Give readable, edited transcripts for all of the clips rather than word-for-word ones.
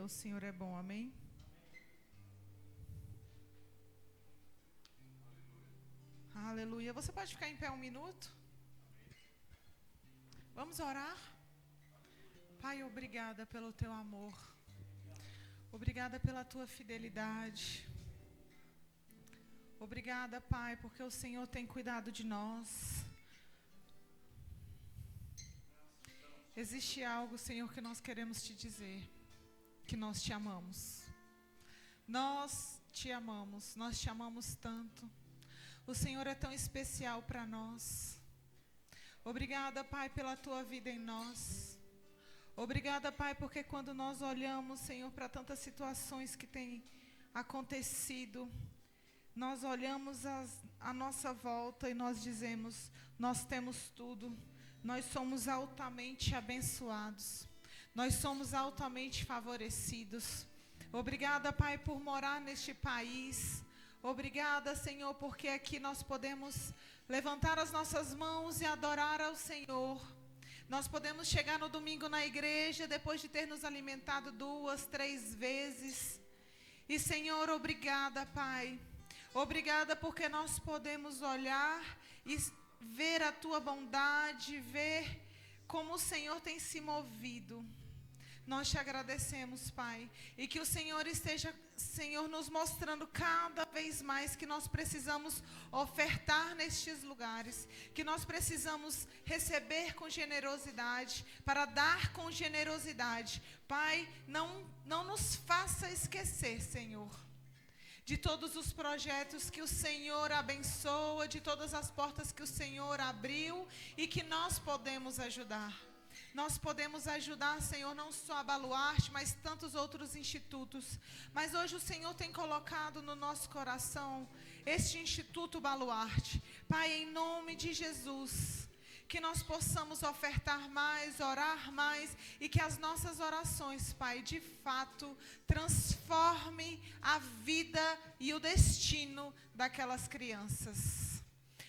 Aleluia, o Senhor é bom, amém? Aleluia. Você pode ficar em pé um minuto? Vamos orar? Pai, obrigada pelo teu amor. Obrigada pela tua fidelidade. Obrigada, Pai, porque o Senhor tem cuidado de nós. Existe algo, Senhor, que nós queremos te dizer. Que nós te amamos. Nós te amamos tanto. O Senhor é tão especial para nós. Obrigada, Pai, pela tua vida em nós. Obrigada, Pai, porque quando nós olhamos, Senhor, para tantas situações que têm acontecido, nós olhamos à nossa volta e nós dizemos, nós temos tudo. Nós somos altamente abençoados. Nós somos altamente favorecidos. Obrigada, Pai, por morar neste país. Obrigada, Senhor, porque aqui nós podemos levantar as nossas mãos e adorar ao Senhor. Nós podemos chegar no domingo na igreja, depois de ter nos alimentado 2, 3 vezes. E, Senhor, obrigada, Pai. Obrigada porque nós podemos olhar e ver a Tua bondade, ver como o Senhor tem se movido. Nós te agradecemos, Pai, e que o Senhor esteja, Senhor, nos mostrando cada vez mais que nós precisamos ofertar nestes lugares, que nós precisamos receber com generosidade, para dar com generosidade. Pai, não nos faça esquecer, Senhor, de todos os projetos que o Senhor abençoa, de todas as portas que o Senhor abriu e que nós podemos ajudar. Nós podemos ajudar, Senhor, não só a Baluarte, mas tantos outros institutos. Mas hoje o Senhor tem colocado no nosso coração este Instituto Baluarte. Pai, em nome de Jesus, que nós possamos ofertar mais, orar mais e que as nossas orações, Pai, de fato, transforme a vida e o destino daquelas crianças.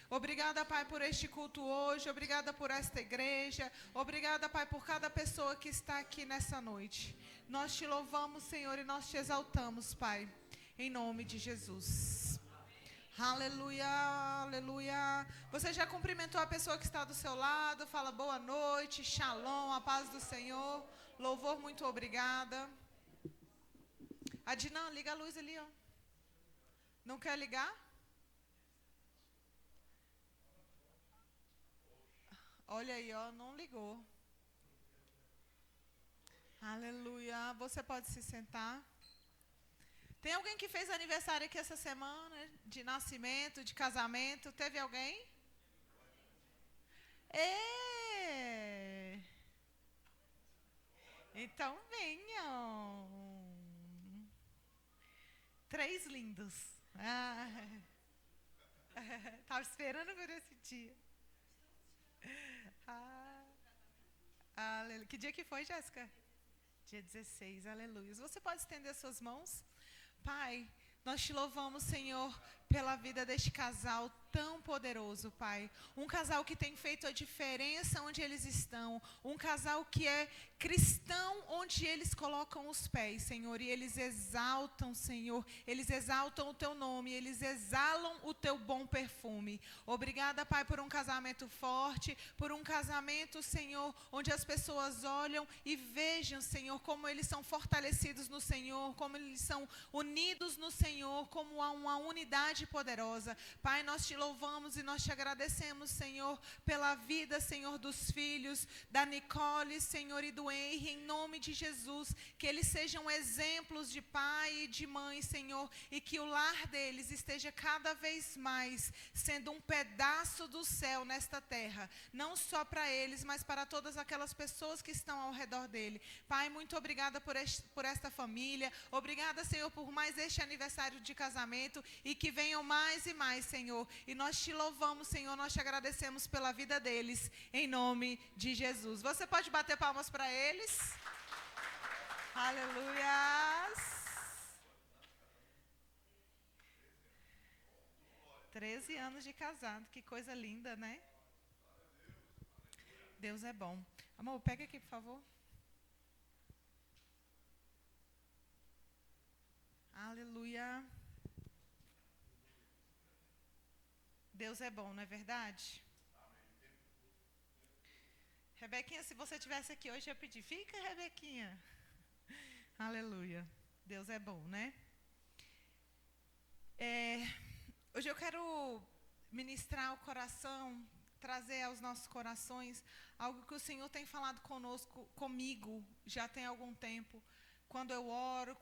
Obrigada, Pai, por este culto hoje. Obrigada por esta igreja. Obrigada, Pai, por cada pessoa que está aqui nessa noite. Nós te louvamos, Senhor, e nós te exaltamos, Pai, em nome de Jesus. Aleluia, aleluia. Você já cumprimentou a pessoa que está do seu lado? Fala boa noite, shalom, a paz do Senhor. Louvor, muito obrigada. Adnan, liga a luz ali, ó. Não quer ligar? Olha aí, ó, não ligou. Aleluia. Você pode se sentar. Tem alguém que fez aniversário aqui essa semana? De nascimento, de casamento? Teve alguém? Então venham. 3 lindos. Estava esperando por esse dia. Aleluia. Que dia que foi, Jéssica? Dia 16, aleluia. Você pode estender suas mãos? Pai, nós te louvamos, Senhor, pela vida deste casal tão poderoso, Pai. Um casal que tem feito a diferença onde eles estão. Um casal que é cristão onde eles colocam os pés, Senhor. E eles exaltam, Senhor. Eles exaltam o Teu nome. Eles exalam o Teu bom perfume. Obrigada, Pai, por um casamento forte. Por um casamento, Senhor, onde as pessoas olham e vejam, Senhor, como eles são fortalecidos no Senhor. Como eles são unidos no Senhor. Como há uma unidade poderosa. Pai, nós te louvamos e nós te agradecemos, Senhor, pela vida, Senhor, dos filhos, da Nicole, Senhor, e do Henry, em nome de Jesus, que eles sejam exemplos de pai e de mãe, Senhor, e que o lar deles esteja cada vez mais sendo um pedaço do céu nesta terra, não só para eles, mas para todas aquelas pessoas que estão ao redor dele. Pai, muito obrigada por esta família, obrigada, Senhor, por mais este aniversário de casamento, e que venham mais e mais, Senhor, e nós te louvamos, Senhor, nós te agradecemos pela vida deles, em nome de Jesus. Você pode bater palmas para eles? Aleluia! 13 anos de casado, que coisa linda, né? Deus é bom. Amor, pega aqui, por favor. Deus é bom, não é verdade? Rebequinha, se você estivesse aqui hoje, eu ia pedir, fica, Rebequinha. Aleluia. Deus é bom, né? Hoje eu quero ministrar o coração, trazer aos nossos corações algo que o Senhor tem falado comigo, já tem algum tempo. Quando eu oro,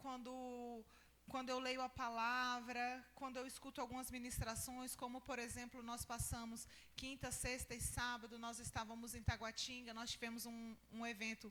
quando eu leio a palavra, quando eu escuto algumas ministrações, como por exemplo, nós passamos quinta, sexta e sábado, nós estávamos em Taguatinga, nós tivemos um evento,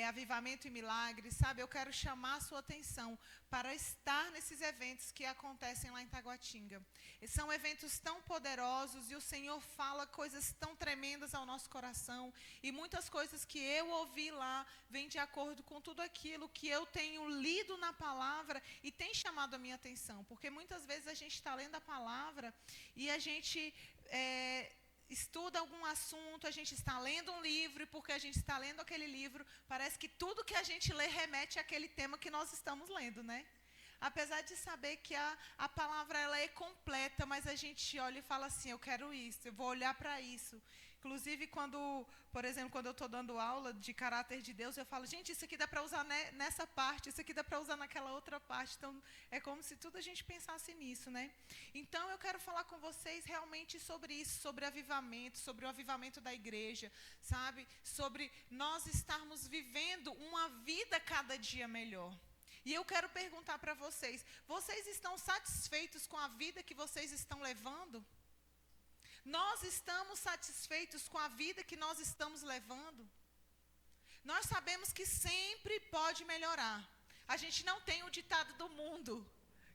Avivamento e Milagres, sabe? Eu quero chamar a sua atenção para estar nesses eventos que acontecem lá em Taguatinga. E são eventos tão poderosos e o Senhor fala coisas tão tremendas ao nosso coração. E muitas coisas que eu ouvi lá vêm de acordo com tudo aquilo que eu tenho lido na palavra e tem chamado a minha atenção. Porque muitas vezes a gente está lendo a palavra e a gente estuda algum assunto, a gente está lendo um livro e porque a gente está lendo aquele livro, parece que tudo que a gente lê remete àquele tema que nós estamos lendo, né? Apesar de saber que a palavra ela é completa, mas a gente olha e fala assim, eu quero isso, eu vou olhar para isso. Inclusive, por exemplo, quando eu estou dando aula de caráter de Deus, eu falo, gente, isso aqui dá para usar nessa parte, isso aqui dá para usar naquela outra parte. Então, é como se tudo a gente pensasse nisso, né? Então, eu quero falar com vocês realmente sobre isso, sobre avivamento, sobre o avivamento da igreja, sabe? Sobre nós estarmos vivendo uma vida cada dia melhor. E eu quero perguntar para vocês, vocês estão satisfeitos com a vida que vocês estão levando? Nós estamos satisfeitos com a vida que nós estamos levando? Nós sabemos que sempre pode melhorar. A gente não tem o ditado do mundo,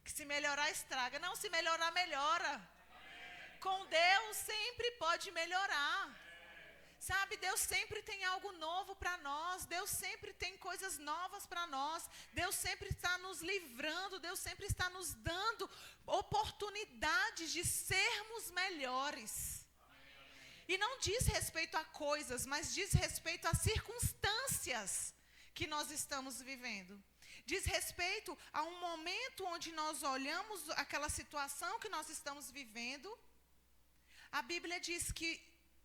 que se melhorar estraga. Não, se melhorar, melhora. Com Deus sempre pode melhorar. Sabe, Deus sempre tem algo novo para nós. Deus sempre tem coisas novas para nós. Deus sempre está nos livrando. Deus sempre está nos dando oportunidades de sermos melhores. E não diz respeito a coisas, mas diz respeito a circunstâncias que nós estamos vivendo. Diz respeito a um momento onde nós olhamos aquela situação que nós estamos vivendo. A Bíblia diz que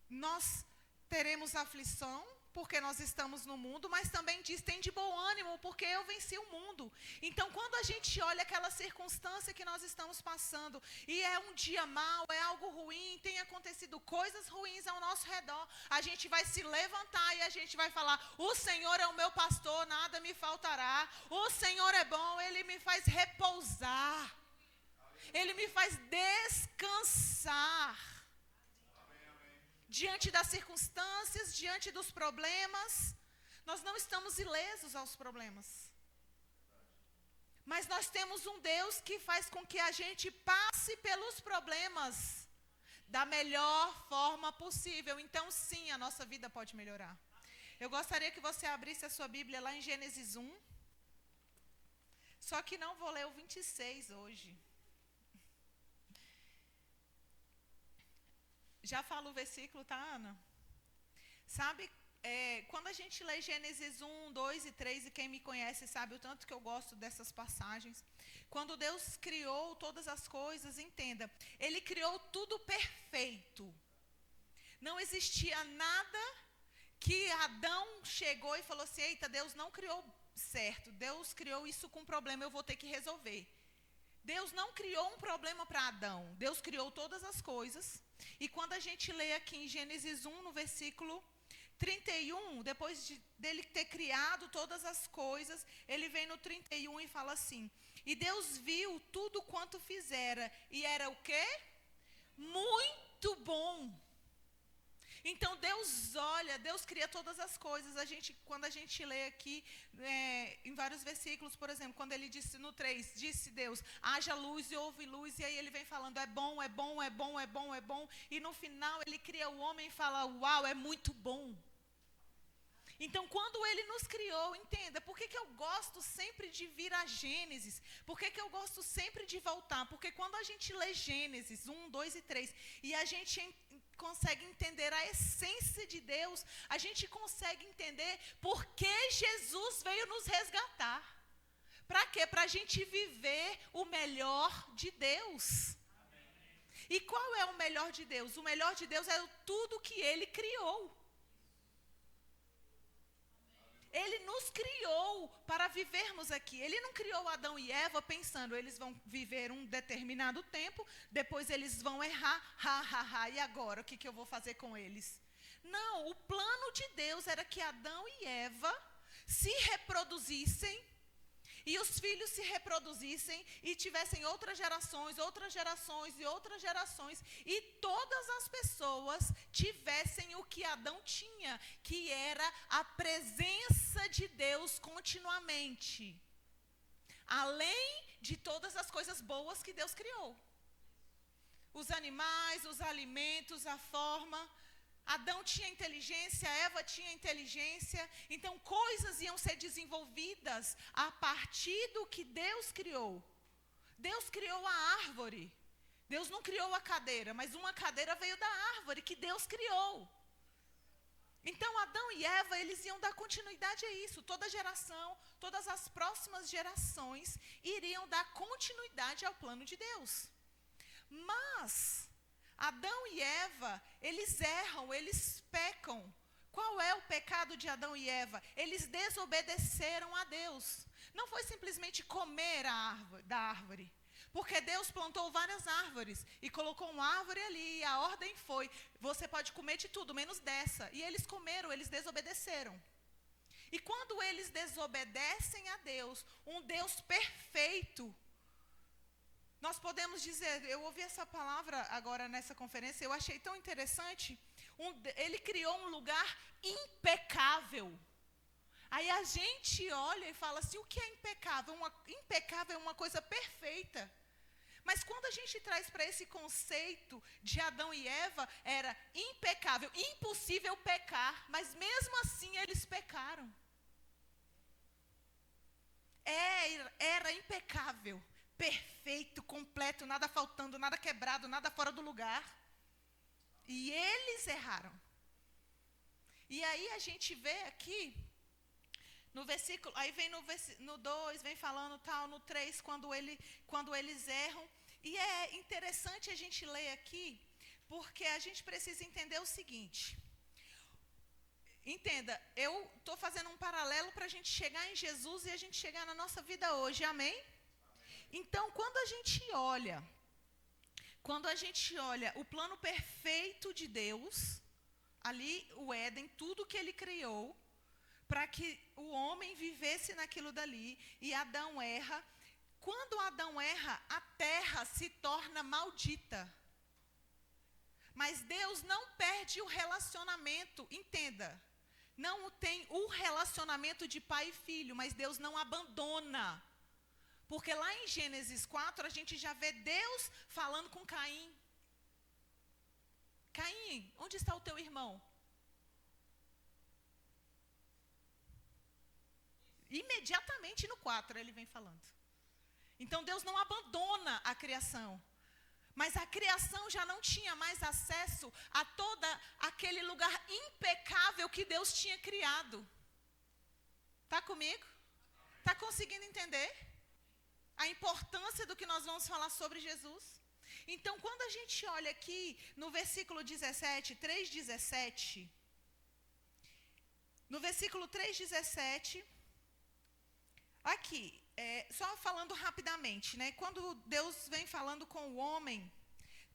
nós teremos aflição, porque nós estamos no mundo, mas também diz, tem de bom ânimo, porque eu venci o mundo. Então, quando a gente olha aquela circunstância que nós estamos passando, e é um dia mau, é algo ruim, tem acontecido coisas ruins ao nosso redor, a gente vai se levantar e a gente vai falar, o Senhor é o meu pastor, nada me faltará, o Senhor é bom, Ele me faz repousar, Ele me faz descansar. Diante das circunstâncias, diante dos problemas, nós não estamos ilesos aos problemas. Mas nós temos um Deus que faz com que a gente passe pelos problemas da melhor forma possível. Então, sim, a nossa vida pode melhorar. Eu gostaria que você abrisse a sua Bíblia lá em Gênesis 1. Só que não vou ler o 26 hoje. Já falo o versículo, tá, Ana? Sabe, quando a gente lê Gênesis 1, 2 e 3, e quem me conhece sabe o tanto que eu gosto dessas passagens. Quando Deus criou todas as coisas, entenda, Ele criou tudo perfeito. Não existia nada que Adão chegou e falou assim, eita, Deus não criou certo, Deus criou isso com problema, eu vou ter que resolver. Deus não criou um problema para Adão, Deus criou todas as coisas. E quando a gente lê aqui em Gênesis 1, no versículo 31, depois dele ter criado todas as coisas, ele vem no 31 e fala assim, e Deus viu tudo quanto fizera, e era o quê? Muito bom. Então Deus olha, Deus cria todas as coisas. Quando a gente lê aqui, em vários versículos, por exemplo, quando ele disse no 3, disse Deus, haja luz e houve luz, e aí ele vem falando, é bom, é bom, é bom, é bom, é bom, e no final ele cria o homem e fala, uau, é muito bom. Então, quando Ele nos criou, entenda, por que eu gosto sempre de vir a Gênesis? Por que eu gosto sempre de voltar? Porque quando a gente lê Gênesis 1, 2 e 3, e a gente consegue entender a essência de Deus, a gente consegue entender por que Jesus veio nos resgatar. Para quê? Para a gente viver o melhor de Deus. E qual é o melhor de Deus? O melhor de Deus é tudo que Ele criou. Ele nos criou para vivermos aqui. Ele não criou Adão e Eva pensando, eles vão viver um determinado tempo, depois eles vão errar, e agora, o que eu vou fazer com eles? Não, o plano de Deus era que Adão e Eva se reproduzissem, e os filhos se reproduzissem, e tivessem outras gerações, e todas as pessoas tivessem o que Adão tinha, que era a presença de Deus continuamente, além de todas as coisas boas que Deus criou. Os animais, os alimentos, a forma. Adão tinha inteligência, Eva tinha inteligência, então coisas iam ser desenvolvidas a partir do que Deus criou. Deus criou a árvore. Deus não criou a cadeira, mas uma cadeira veio da árvore que Deus criou. Então Adão e Eva, eles iam dar continuidade a isso. Toda geração, todas as próximas gerações iriam dar continuidade ao plano de Deus. Mas Adão e Eva, eles erram, eles pecam. Qual é o pecado de Adão e Eva? Eles desobedeceram a Deus. Não foi simplesmente comer da árvore. Porque Deus plantou várias árvores e colocou uma árvore ali, e a ordem foi, você pode comer de tudo, menos dessa. E eles comeram, eles desobedeceram. E quando eles desobedecem a Deus, um Deus perfeito, nós podemos dizer, eu ouvi essa palavra agora nessa conferência, eu achei tão interessante, ele criou um lugar impecável. Aí a gente olha e fala assim, o que é impecável? Impecável é uma coisa perfeita. Mas quando a gente traz para esse conceito de Adão e Eva, era impecável, impossível pecar, mas mesmo assim eles pecaram. Era impecável, perfeito, completo, nada faltando, nada quebrado, nada fora do lugar. E eles erraram. E aí a gente vê aqui, no versículo, aí vem no 2, vem falando tal, no 3, quando eles erram. E é interessante a gente ler aqui, porque a gente precisa entender o seguinte. Entenda, eu estou fazendo um paralelo para a gente chegar em Jesus e a gente chegar na nossa vida hoje, amém? Então, quando a gente olha o plano perfeito de Deus, ali o Éden, tudo que Ele criou, para que o homem vivesse naquilo dali, e Adão erra. Quando Adão erra, a terra se torna maldita. Mas Deus não perde o relacionamento, entenda. Não tem o relacionamento de pai e filho, mas Deus não abandona. Porque lá em Gênesis 4, a gente já vê Deus falando com Caim. Caim, onde está o teu irmão? Imediatamente no 4 ele vem falando. Então Deus não abandona a criação. Mas a criação já não tinha mais acesso a todo aquele lugar impecável que Deus tinha criado. Está comigo? Está conseguindo entender a importância do que nós vamos falar sobre Jesus? Então, quando a gente olha aqui no versículo 17, 3:17, no versículo 3:17, aqui, só falando rapidamente, né? Quando Deus vem falando com o homem,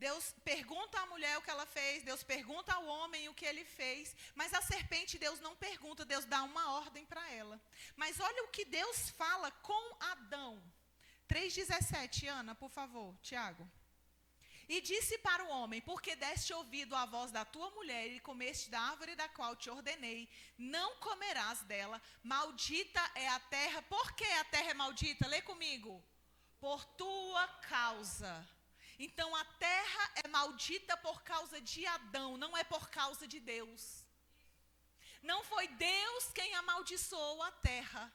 Deus pergunta à mulher o que ela fez, Deus pergunta ao homem o que ele fez, mas a serpente Deus não pergunta, Deus dá uma ordem para ela. Mas olha o que Deus fala com Adão. 3:17, Ana, por favor, Tiago. E disse para o homem, porque deste ouvido à voz da tua mulher e comeste da árvore da qual te ordenei, não comerás dela, maldita é a terra. Por que a terra é maldita? Lê comigo. Por tua causa. Então a terra é maldita por causa de Adão, não é por causa de Deus. Não foi Deus quem amaldiçoou a terra.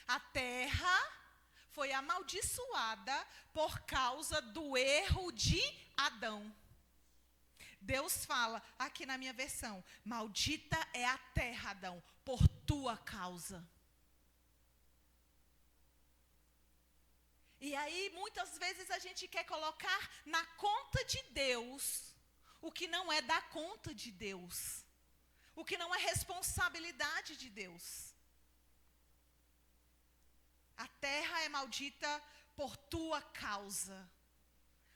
A terra foi amaldiçoada por causa do erro de Adão. Deus fala, aqui na minha versão, maldita é a terra, Adão, por tua causa. E E aí, muitas vezes, a gente quer colocar na conta de Deus o que não é da conta de Deus. O que não é responsabilidade de Deus. A terra é maldita por tua causa.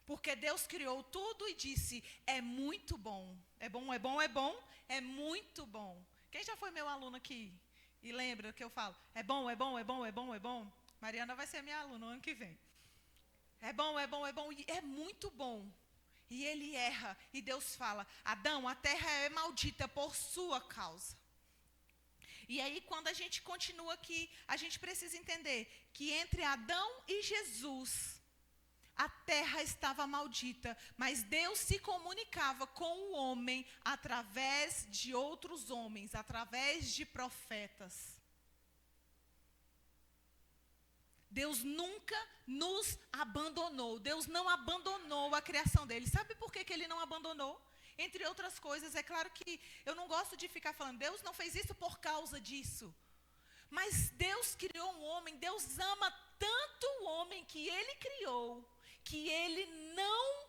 Porque Deus criou tudo e disse, é muito bom. É bom, é bom, é bom, é muito bom. Quem já foi meu aluno aqui? E lembra que eu falo, é bom, é bom, é bom, é bom, é bom? Mariana vai ser minha aluna no ano que vem. É bom, é bom, é bom, e é muito bom. E ele erra, e Deus fala, Adão, a terra é maldita por sua causa. E aí, quando a gente continua aqui, a gente precisa entender que entre Adão e Jesus, a terra estava maldita, mas Deus se comunicava com o homem através de outros homens, através de profetas. Deus nunca nos abandonou. Deus não abandonou a criação dele. Sabe por que ele não abandonou? Entre outras coisas, é claro que eu não gosto de ficar falando, Deus não fez isso por causa disso. Mas Deus criou um homem, Deus ama tanto o homem que ele criou, que ele não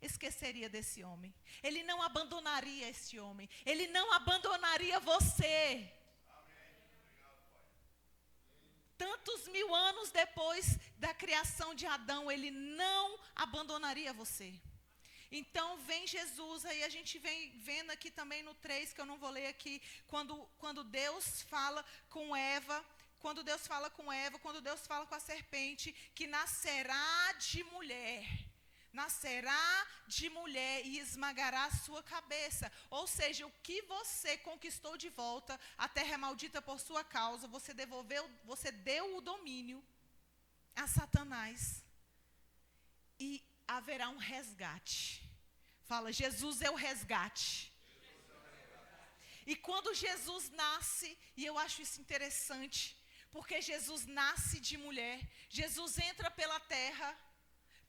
esqueceria desse homem. Ele não abandonaria esse homem. Ele não abandonaria você. Tantos mil anos depois da criação de Adão, ele não abandonaria você. Então, vem Jesus, aí a gente vem vendo aqui também no 3, que eu não vou ler aqui, quando Deus fala com Eva, quando Deus fala com a serpente, que nascerá de mulher e esmagará a sua cabeça. Ou seja, o que você conquistou de volta, a terra é maldita por sua causa, você deu o domínio a Satanás. E haverá um resgate. Fala, Jesus é o resgate. E quando Jesus nasce, e eu acho isso interessante, porque Jesus nasce de mulher, Jesus entra pela terra,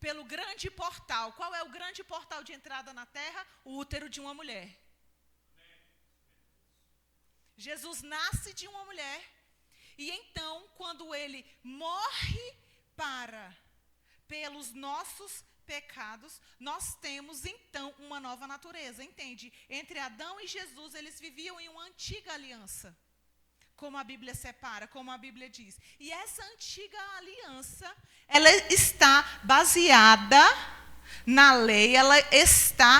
pelo grande portal. Qual é o grande portal de entrada na terra? O útero de uma mulher. Jesus nasce de uma mulher, e então, quando ele morre pelos nossos pecados, nós temos então uma nova natureza, entende? Entre Adão e Jesus, eles viviam em uma antiga aliança, como a Bíblia separa, como a Bíblia diz. E essa antiga aliança, ela está baseada na lei, ela está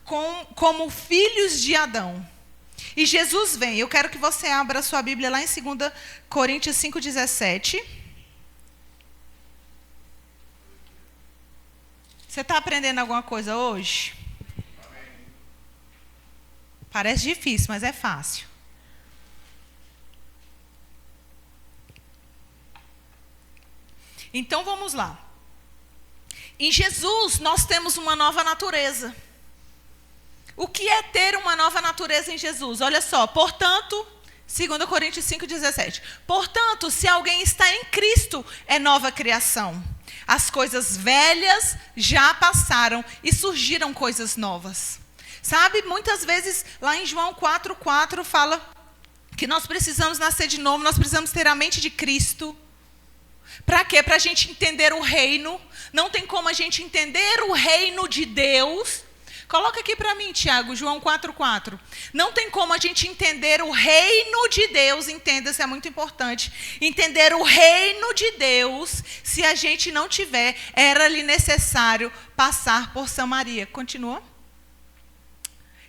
como filhos de Adão. E Jesus vem, eu quero que você abra a sua Bíblia lá em 2 Coríntios 5,17. Você está aprendendo alguma coisa hoje? Amém. Parece difícil, mas é fácil. Então vamos lá. Em Jesus nós temos uma nova natureza. O que é ter uma nova natureza em Jesus? Olha só, portanto, 2 Coríntios 5,17. Portanto, se alguém está em Cristo, é nova criação. As coisas velhas já passaram e surgiram coisas novas. Sabe, muitas vezes lá em João 4,4 fala que nós precisamos nascer de novo, nós precisamos ter a mente de Cristo. Para quê? Para a gente entender o reino. Não tem como a gente entender o reino de Deus. Coloca aqui para mim, Tiago, João 4,4. Não tem como a gente entender o reino de Deus, entenda, isso é muito importante. Entender o reino de Deus, se a gente não tiver, era-lhe necessário passar por Samaria. Continua.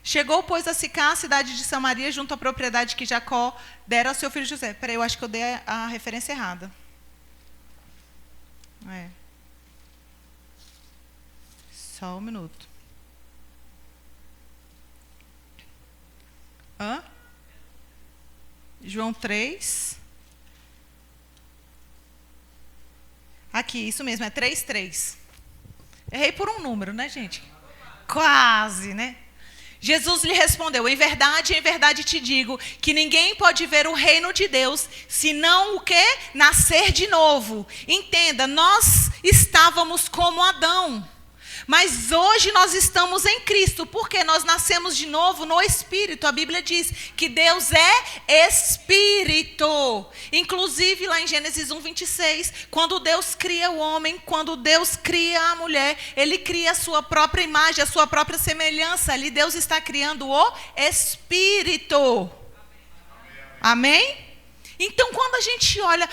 Chegou, pois, a Sicar, a cidade de Samaria, junto à propriedade que Jacó dera ao seu filho José. Peraí, eu acho que eu dei a referência errada. Só um minuto. João 3. Aqui, isso mesmo, é 3:3. Errei por um número, né, gente? Quase, né? Jesus lhe respondeu, em verdade te digo, que ninguém pode ver o reino de Deus, senão o quê? Nascer de novo. Entenda, nós estávamos como Adão. Mas hoje nós estamos em Cristo, porque nós nascemos de novo no Espírito. A Bíblia diz que Deus é Espírito. Inclusive lá em Gênesis 1:26, quando Deus cria o homem, quando Deus cria a mulher, Ele cria a sua própria imagem, a sua própria semelhança. Ali Deus está criando o Espírito. Amém? Então quando a gente olha,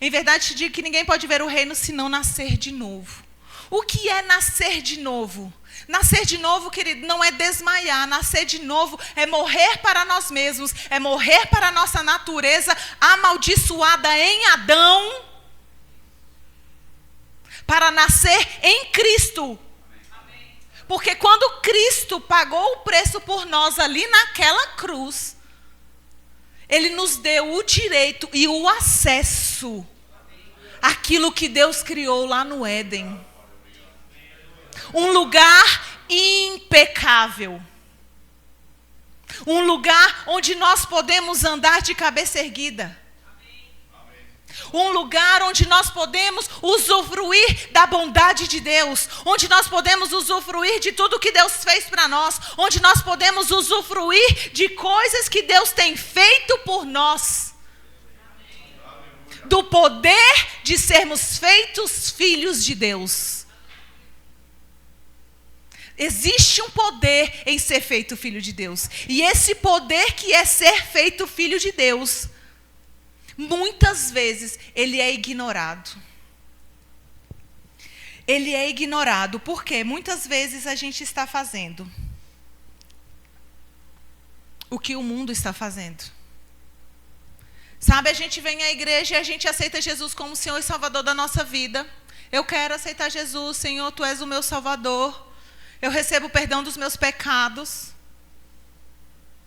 em verdade te digo que ninguém pode ver o reino se não nascer de novo. O que é nascer de novo? Nascer de novo, querido, não é desmaiar. Nascer de novo é morrer para nós mesmos, é morrer para a nossa natureza amaldiçoada em Adão, para nascer em Cristo. Porque quando Cristo pagou o preço por nós ali naquela cruz, Ele nos deu o direito e o acesso àquilo que Deus criou lá no Éden. Um lugar impecável. Um lugar onde nós podemos andar de cabeça erguida. Um lugar onde nós podemos usufruir da bondade de Deus. Onde nós podemos usufruir de tudo que Deus fez para nós. Onde nós podemos usufruir de coisas que Deus tem feito por nós. Do poder de sermos feitos filhos de Deus. Existe um poder em ser feito filho de Deus. E esse poder que é ser feito filho de Deus, muitas vezes ele é ignorado. Ele é ignorado porque muitas vezes a gente está fazendo o que o mundo está fazendo. Sabe, a gente vem à igreja e a gente aceita Jesus como Senhor e Salvador da nossa vida. Eu quero aceitar Jesus, Senhor, Tu és o meu Salvador. Eu recebo o perdão dos meus pecados.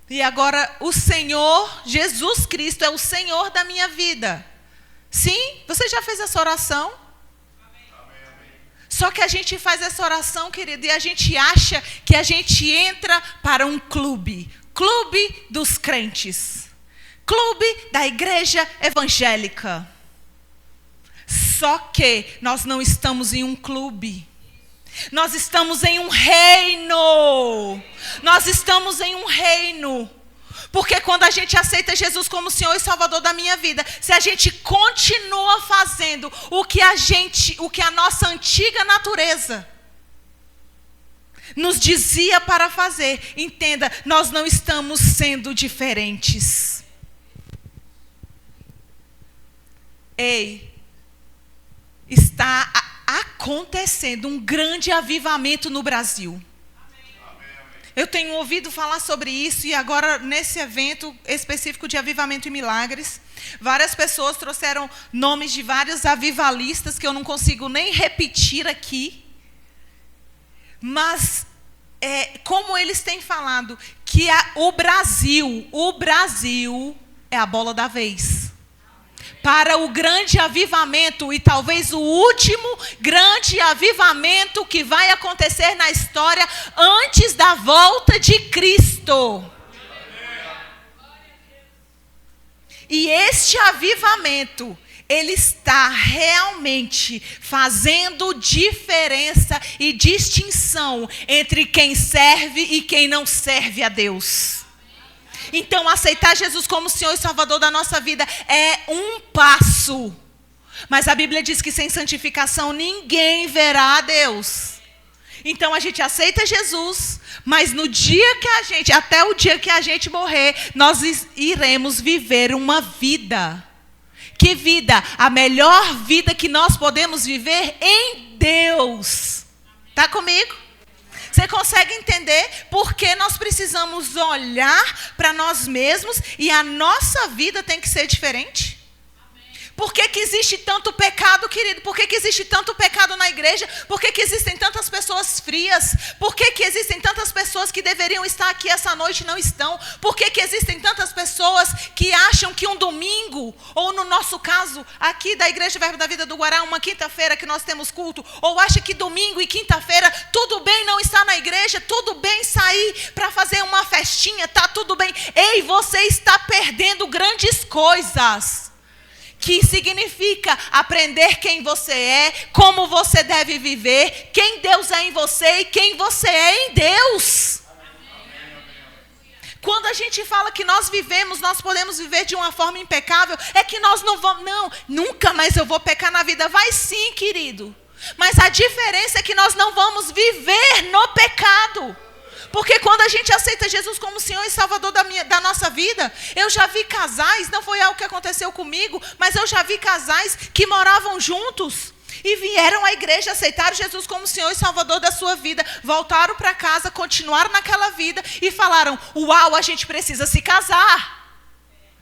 E agora o Senhor, Jesus Cristo, é o Senhor da minha vida. Sim? Você já fez essa oração? Amém. Só que a gente faz essa oração, querido, e a gente acha que a gente entra para um clube. Clube dos crentes. Clube da igreja evangélica. Só que nós não estamos em um clube. Nós estamos em um reino. Nós estamos em um reino. Porque quando a gente aceita Jesus como Senhor e Salvador da minha vida, se a gente continua fazendo o que a nossa antiga natureza nos dizia para fazer, entenda, nós não estamos sendo diferentes. Ei, está acontecendo um grande avivamento no Brasil. Eu tenho ouvido falar sobre isso e agora nesse evento específico de avivamento e milagres, várias pessoas trouxeram nomes de vários avivalistas que eu não consigo nem repetir aqui. Mas como eles têm falado que o Brasil é a bola da vez. Para o grande avivamento e talvez o último grande avivamento que vai acontecer na história antes da volta de Cristo. E este avivamento, ele está realmente fazendo diferença e distinção entre quem serve e quem não serve a Deus. Então, aceitar Jesus como Senhor e Salvador da nossa vida é um passo. Mas a Bíblia diz que sem santificação ninguém verá a Deus. Então, a gente aceita Jesus, mas no dia que até o dia que a gente morrer, nós iremos viver uma vida. Que vida? A melhor vida que nós podemos viver em Deus. Está comigo? Você consegue entender por que nós precisamos olhar para nós mesmos e a nossa vida tem que ser diferente? Por que existe tanto pecado, querido? Por que existe tanto pecado na igreja? Por que existem tantas pessoas frias? Por que existem tantas pessoas que deveriam estar aqui essa noite e não estão? Por que existem tantas pessoas que acham que um domingo, ou no nosso caso, aqui da Igreja Verbo da Vida do Guará, uma quinta-feira que nós temos culto, ou acha que domingo e quinta-feira, tudo bem não estar na igreja, tudo bem sair para fazer uma festinha, tá tudo bem. Ei, você está perdendo grandes coisas que significa aprender quem você é, como você deve viver, quem Deus é em você e quem você é em Deus. Quando a gente fala que nós podemos viver de uma forma impecável, é que nós não vamos, não, nunca mais eu vou pecar na vida. Vai sim, querido. Mas a diferença é que nós não vamos viver no pecado. Porque quando a gente aceita Jesus como Senhor e Salvador da nossa vida, eu já vi casais, não foi algo que aconteceu comigo, mas eu já vi casais que moravam juntos e vieram à igreja, aceitaram Jesus como Senhor e Salvador da sua vida, voltaram para casa, continuaram naquela vida e falaram: uau, a gente precisa se casar.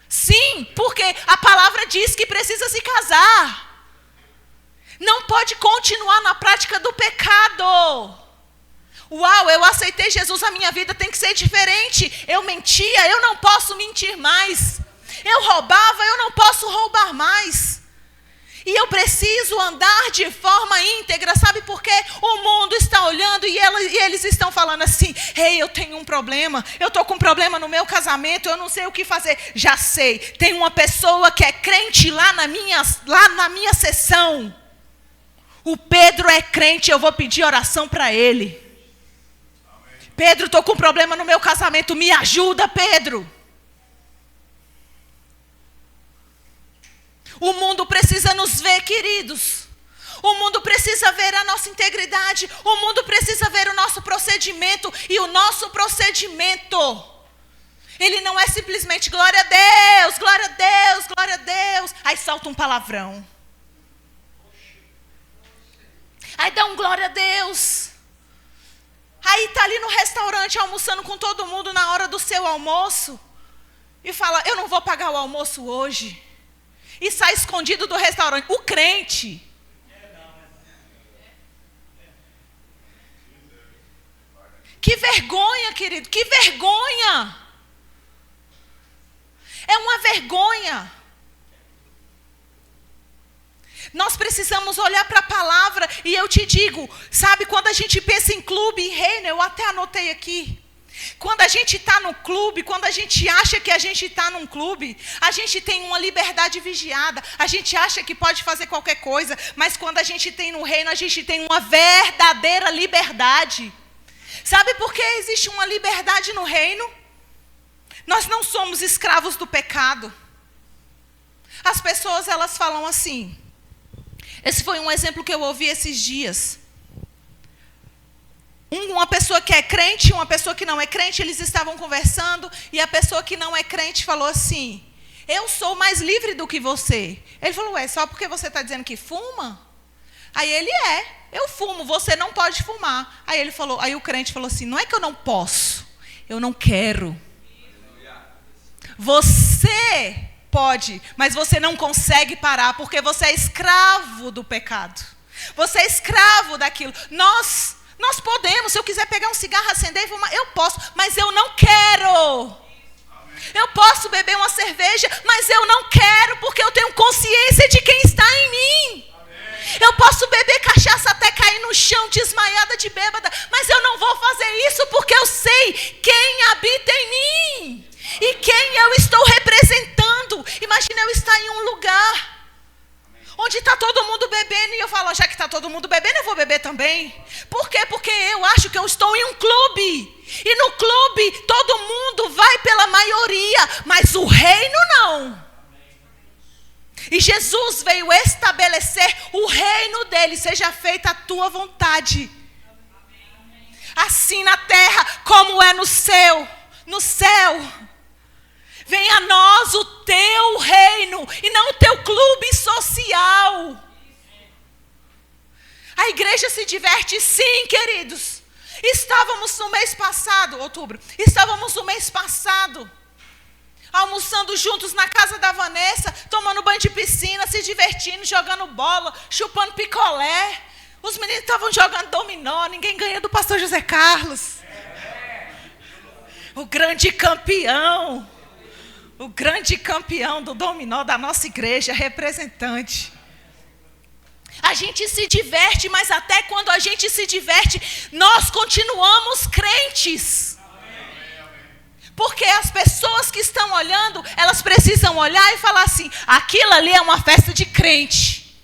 Sim, porque a palavra diz que precisa se casar. Não pode continuar na prática do pecado. Uau, eu aceitei Jesus, a minha vida tem que ser diferente. Eu mentia, eu não posso mentir mais. Eu roubava, eu não posso roubar mais. E eu preciso andar de forma íntegra, sabe por quê? O mundo está olhando e eles estão falando assim: ei, eu tenho um problema, eu estou com um problema no meu casamento, eu não sei o que fazer. Já sei, tem uma pessoa que é crente lá na minha sessão. O Pedro é crente, eu vou pedir oração para ele. Pedro, estou com um problema no meu casamento, me ajuda, Pedro. O mundo precisa nos ver, queridos. O mundo precisa ver a nossa integridade. O mundo precisa ver o nosso procedimento. E o nosso procedimento, ele não é simplesmente glória a Deus, glória a Deus, glória a Deus. Aí solta um palavrão. Aí dá um glória a Deus. Aí está ali no restaurante almoçando com todo mundo na hora do seu almoço. E fala: eu não vou pagar o almoço hoje. E sai escondido do restaurante. O crente. Que vergonha, querido. Que vergonha. É uma vergonha. Nós precisamos olhar para a palavra. E eu te digo, sabe, quando a gente pensa em clube, em reino, eu até anotei aqui. Quando a gente está no clube, quando a gente acha que a gente está num clube, a gente tem uma liberdade vigiada, a gente acha que pode fazer qualquer coisa, mas quando a gente tem no reino, a gente tem uma verdadeira liberdade. Sabe por que existe uma liberdade no reino? Nós não somos escravos do pecado. As pessoas, elas falam assim, esse foi um exemplo que eu ouvi esses dias. Uma pessoa que é crente e uma pessoa que não é crente, eles estavam conversando, e a pessoa que não é crente falou assim: eu sou mais livre do que você. Ele falou: ué, só porque você está dizendo que fuma? Aí ele: eu fumo, você não pode fumar. Aí o crente falou assim: não é que eu não posso, eu não quero. Você pode, mas você não consegue parar, porque você é escravo do pecado. Você é escravo daquilo. Nós podemos, se eu quiser pegar um cigarro, acender e fumar, eu posso, mas eu não quero. Eu posso beber uma cerveja, mas eu não quero, porque eu tenho consciência de quem está em mim. Eu posso beber cachaça até cair no chão, desmaiada de bêbada, mas eu não vou fazer isso, porque eu sei quem habita em mim e quem eu estou representando. Imagina eu estar em um lugar onde está todo mundo bebendo, e eu falo: já que está todo mundo bebendo, eu vou beber também. Por quê? Porque eu acho que eu estou em um clube. E no clube, todo mundo vai pela maioria, mas o reino não. E Jesus veio estabelecer o reino dele. Seja feita a tua vontade. Assim na terra, como é no céu. No céu. Venha a nós o teu reino e não o teu clube social. A igreja se diverte, sim, queridos. Estávamos no mês passado, almoçando juntos na casa da Vanessa, tomando banho de piscina, se divertindo, jogando bola, chupando picolé. Os meninos estavam jogando dominó, ninguém ganha do pastor José Carlos. O grande campeão do dominó da nossa igreja, representante. A gente se diverte, mas até quando a gente se diverte, nós continuamos crentes. Porque as pessoas que estão olhando, elas precisam olhar e falar assim, aquilo ali é uma festa de crente.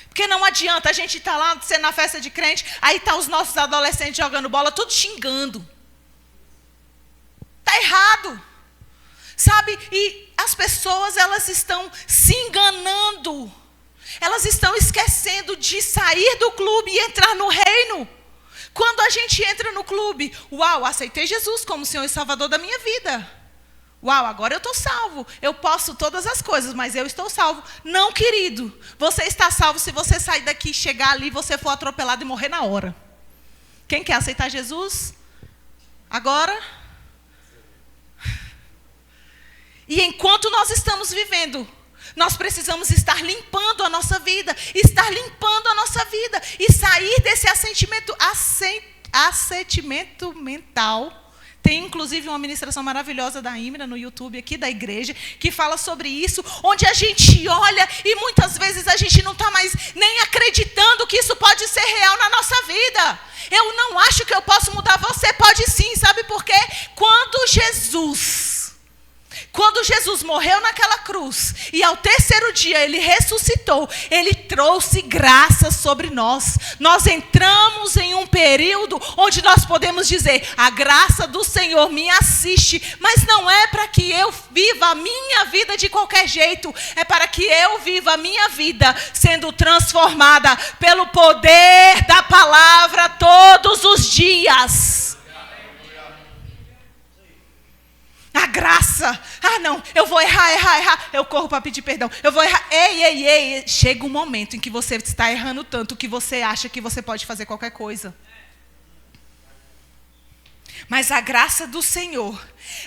Porque não adianta a gente estar lá sendo na festa de crente, aí tá os nossos adolescentes jogando bola, tudo xingando. Tá errado. Sabe? E as pessoas, elas estão se enganando. Elas estão esquecendo de sair do clube e entrar no reino. Quando a gente entra no clube, uau, aceitei Jesus como Senhor e Salvador da minha vida. Uau, agora eu estou salvo. Eu posso todas as coisas, mas eu estou salvo. Não, querido. Você está salvo se você sair daqui, chegar ali, você for atropelado e morrer na hora. Quem quer aceitar Jesus? Agora? E enquanto nós estamos vivendo, nós precisamos estar limpando a nossa vida. Estar limpando a nossa vida. E sair desse assentimento mental. Tem inclusive uma ministração maravilhosa da Imra no YouTube aqui da igreja, que fala sobre isso, onde a gente olha e muitas vezes a gente não está mais nem acreditando que isso pode ser real na nossa vida. Eu não acho que eu posso mudar, você pode sim, sabe por quê? Quando Jesus morreu naquela cruz e ao terceiro dia ele ressuscitou, ele trouxe graça sobre nós. Nós entramos em um período onde nós podemos dizer, a graça do Senhor me assiste, mas não é para que eu viva a minha vida de qualquer jeito, é para que eu viva a minha vida sendo transformada pelo poder da palavra todos os dias. A graça. Ah, não, eu vou errar. Eu corro para pedir perdão. Eu vou errar. Ei. Chega um momento em que você está errando tanto que você acha que você pode fazer qualquer coisa. Mas a graça do Senhor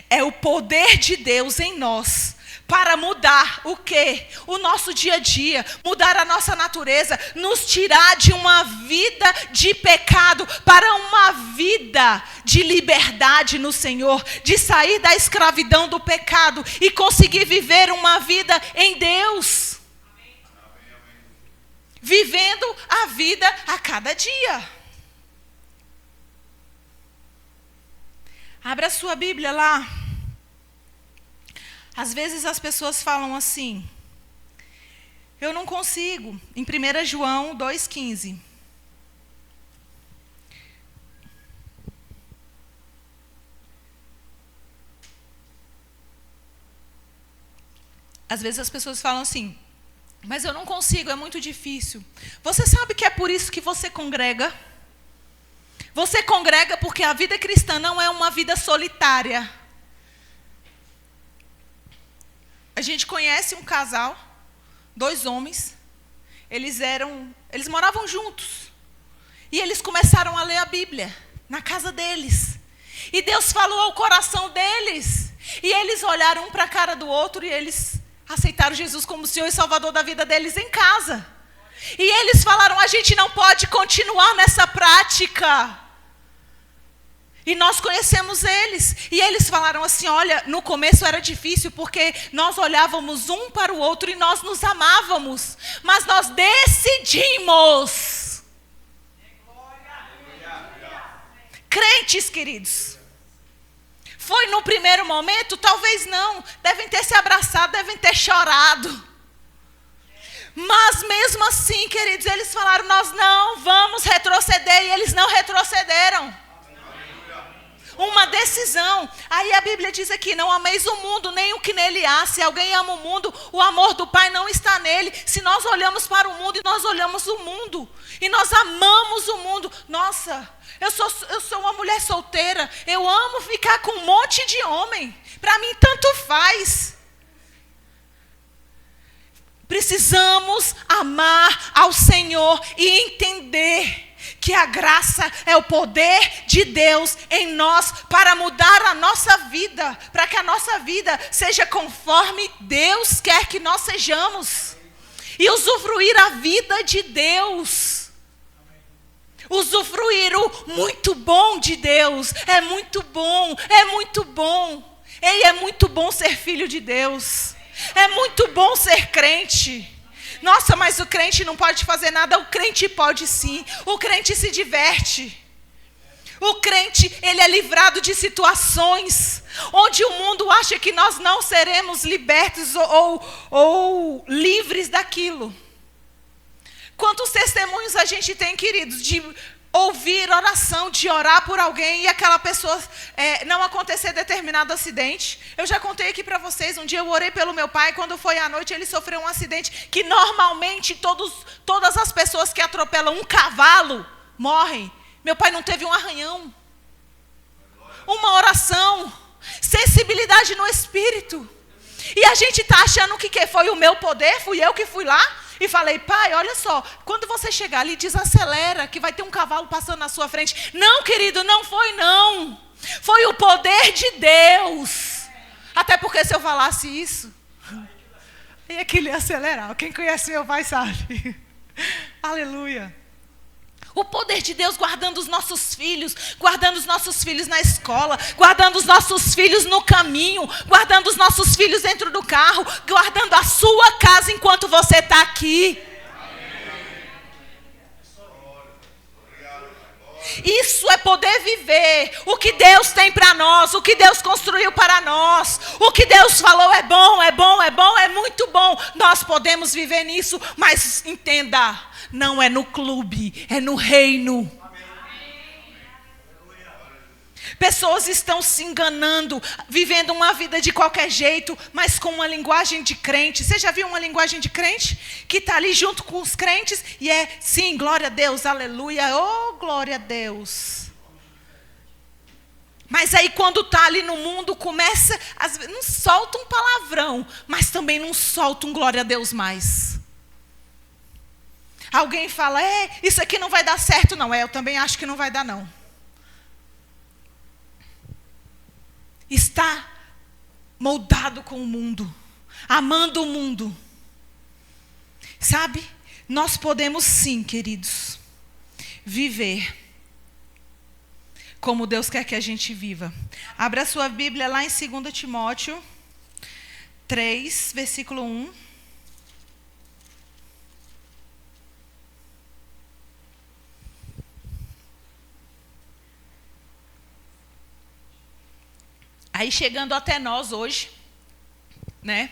é o poder de Deus em nós para mudar o quê? O nosso dia a dia, mudar a nossa natureza, nos tirar de uma vida de pecado para uma vida de liberdade no Senhor, de sair da escravidão do pecado e conseguir viver uma vida em Deus. Vivendo a vida a cada dia. Abra a sua Bíblia lá. Às vezes as pessoas falam assim, eu não consigo, em 1 João 2,15. Às vezes as pessoas falam assim, mas eu não consigo, é muito difícil. Você sabe que é por isso que você congrega? Você congrega porque a vida cristã não é uma vida solitária. A gente conhece um casal, 2 homens, eles moravam juntos. E eles começaram a ler a Bíblia na casa deles. E Deus falou ao coração deles. E eles olharam um para a cara do outro e eles aceitaram Jesus como Senhor e Salvador da vida deles em casa. E eles falaram, a gente não pode continuar nessa prática. E nós conhecemos eles. E eles falaram assim, olha, no começo era difícil porque nós olhávamos um para o outro e nós nos amávamos. Mas nós decidimos. Crentes, queridos. Foi no primeiro momento? Talvez não. Devem ter se abraçado, devem ter chorado. Mas mesmo assim, queridos, eles falaram, nós não vamos retroceder. E eles não retrocederam. Uma decisão. Aí a Bíblia diz aqui, não ameis o mundo, nem o que nele há. Se alguém ama o mundo, o amor do Pai não está nele. Se nós olhamos para o mundo e nós olhamos o mundo, e nós amamos o mundo. Nossa, eu sou uma mulher solteira, eu amo ficar com um monte de homem. Para mim tanto faz. Precisamos amar ao Senhor e entender que a graça é o poder de Deus em nós para mudar a nossa vida, para que a nossa vida seja conforme Deus quer que nós sejamos. E usufruir a vida de Deus. Usufruir o muito bom de Deus. É muito bom, é muito bom. Ei, é muito bom ser filho de Deus. É muito bom ser crente. Nossa, mas o crente não pode fazer nada. O crente pode sim. O crente se diverte. O crente, ele é livrado de situações onde o mundo acha que nós não seremos libertos ou livres daquilo. Quantos testemunhos a gente tem, queridos, de ouvir oração, de orar por alguém e aquela pessoa não acontecer determinado acidente. Eu já contei aqui para vocês, um dia eu orei pelo meu pai, quando foi à noite ele sofreu um acidente que normalmente todas as pessoas que atropelam um cavalo morrem. Meu pai não teve um arranhão. Uma oração, sensibilidade no espírito. E a gente está achando que foi o meu poder, fui eu que fui lá. E falei, pai, olha só, quando você chegar ali, desacelera, que vai ter um cavalo passando na sua frente. Não, querido, não foi não. Foi o poder de Deus. Até porque se eu falasse isso, aí aquilo ia acelerar. Quem conhece meu pai sabe. Aleluia. O poder de Deus guardando os nossos filhos na escola, guardando os nossos filhos no caminho, guardando os nossos filhos dentro do carro, guardando a sua casa enquanto você está aqui. Isso é poder viver o que Deus tem para nós, o que Deus construiu para nós, o que Deus falou é bom, é bom, é bom, é muito bom. Nós podemos viver nisso, mas entenda, não é no clube, é no reino. Pessoas estão se enganando, vivendo uma vida de qualquer jeito, mas com uma linguagem de crente. Você já viu uma linguagem de crente? Que está ali junto com os crentes e sim, glória a Deus, aleluia, oh, glória a Deus. Mas aí quando está ali no mundo, começa, às vezes, não solta um palavrão, mas também não solta um glória a Deus mais. Alguém fala, isso aqui não vai dar certo não. Eu também acho que não vai dar não. Está moldado com o mundo, amando o mundo. Sabe? Nós podemos sim, queridos, viver como Deus quer que a gente viva. Abra a sua Bíblia lá em 2 Timóteo 3, versículo 1. Aí chegando até nós hoje, né?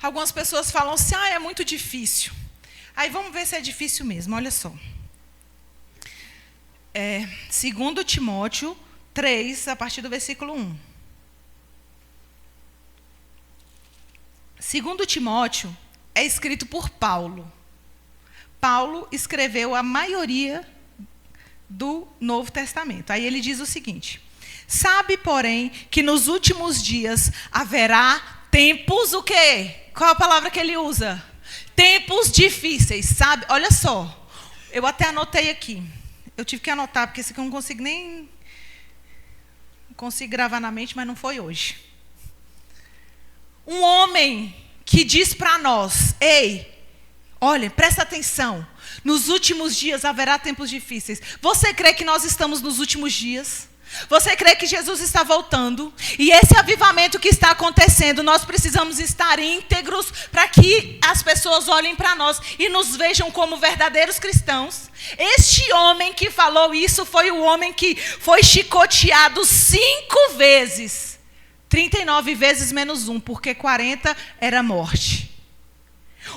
Algumas pessoas falam assim, é muito difícil. Aí vamos ver se é difícil mesmo, olha só. 2 Timóteo 3, a partir do versículo 1. 2 Timóteo é escrito por Paulo. Paulo escreveu a maioria do Novo Testamento. Aí ele diz o seguinte: sabe, porém, que nos últimos dias haverá tempos o quê? Qual a palavra que ele usa? Tempos difíceis, sabe? Olha só, eu até anotei aqui. Eu tive que anotar, porque esse aqui eu não consigo nem... Não consigo gravar na mente, mas não foi hoje. Um homem que diz para nós, olha, presta atenção. Nos últimos dias haverá tempos difíceis. Você crê que nós estamos nos últimos dias? Você crê que Jesus está voltando? E esse avivamento que está acontecendo, nós precisamos estar íntegros para que as pessoas olhem para nós e nos vejam como verdadeiros cristãos. Este homem que falou isso foi o homem que foi chicoteado 5 vezes. 39 vezes menos 1, porque 40 era morte.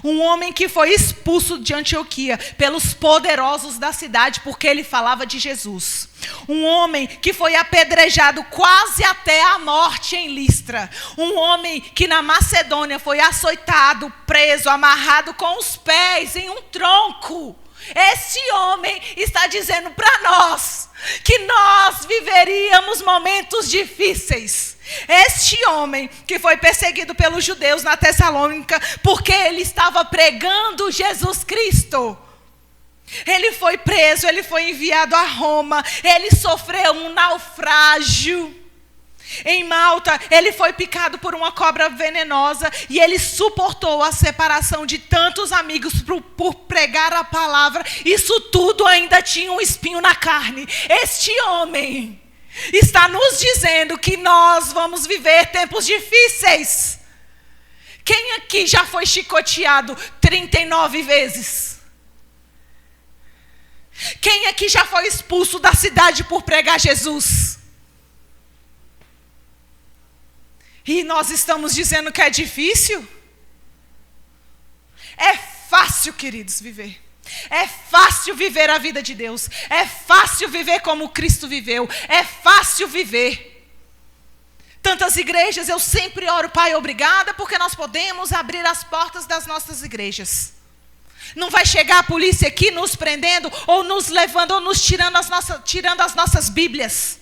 Um homem que foi expulso de Antioquia pelos poderosos da cidade, porque ele falava de Jesus. Um homem que foi apedrejado quase até a morte em Listra. Um homem que na Macedônia foi açoitado, preso, amarrado com os pés em um tronco. Esse homem está dizendo para nós que nós viveríamos momentos difíceis. Este homem que foi perseguido pelos judeus na Tessalônica, porque ele estava pregando Jesus Cristo. Ele foi preso, ele foi enviado a Roma, ele sofreu um naufrágio. Em Malta, ele foi picado por uma cobra venenosa e ele suportou a separação de tantos amigos por pregar a palavra. Isso tudo ainda tinha um espinho na carne. Este homem está nos dizendo que nós vamos viver tempos difíceis. Quem aqui já foi chicoteado 39 vezes? Quem aqui já foi expulso da cidade por pregar Jesus? E nós estamos dizendo que é difícil? É fácil, queridos, viver. É fácil viver a vida de Deus. É fácil viver como Cristo viveu. É fácil viver. Tantas igrejas, eu sempre oro, Pai, obrigada, porque nós podemos abrir as portas das nossas igrejas. Não vai chegar a polícia aqui nos prendendo, ou nos levando, ou nos tirando as nossas Bíblias.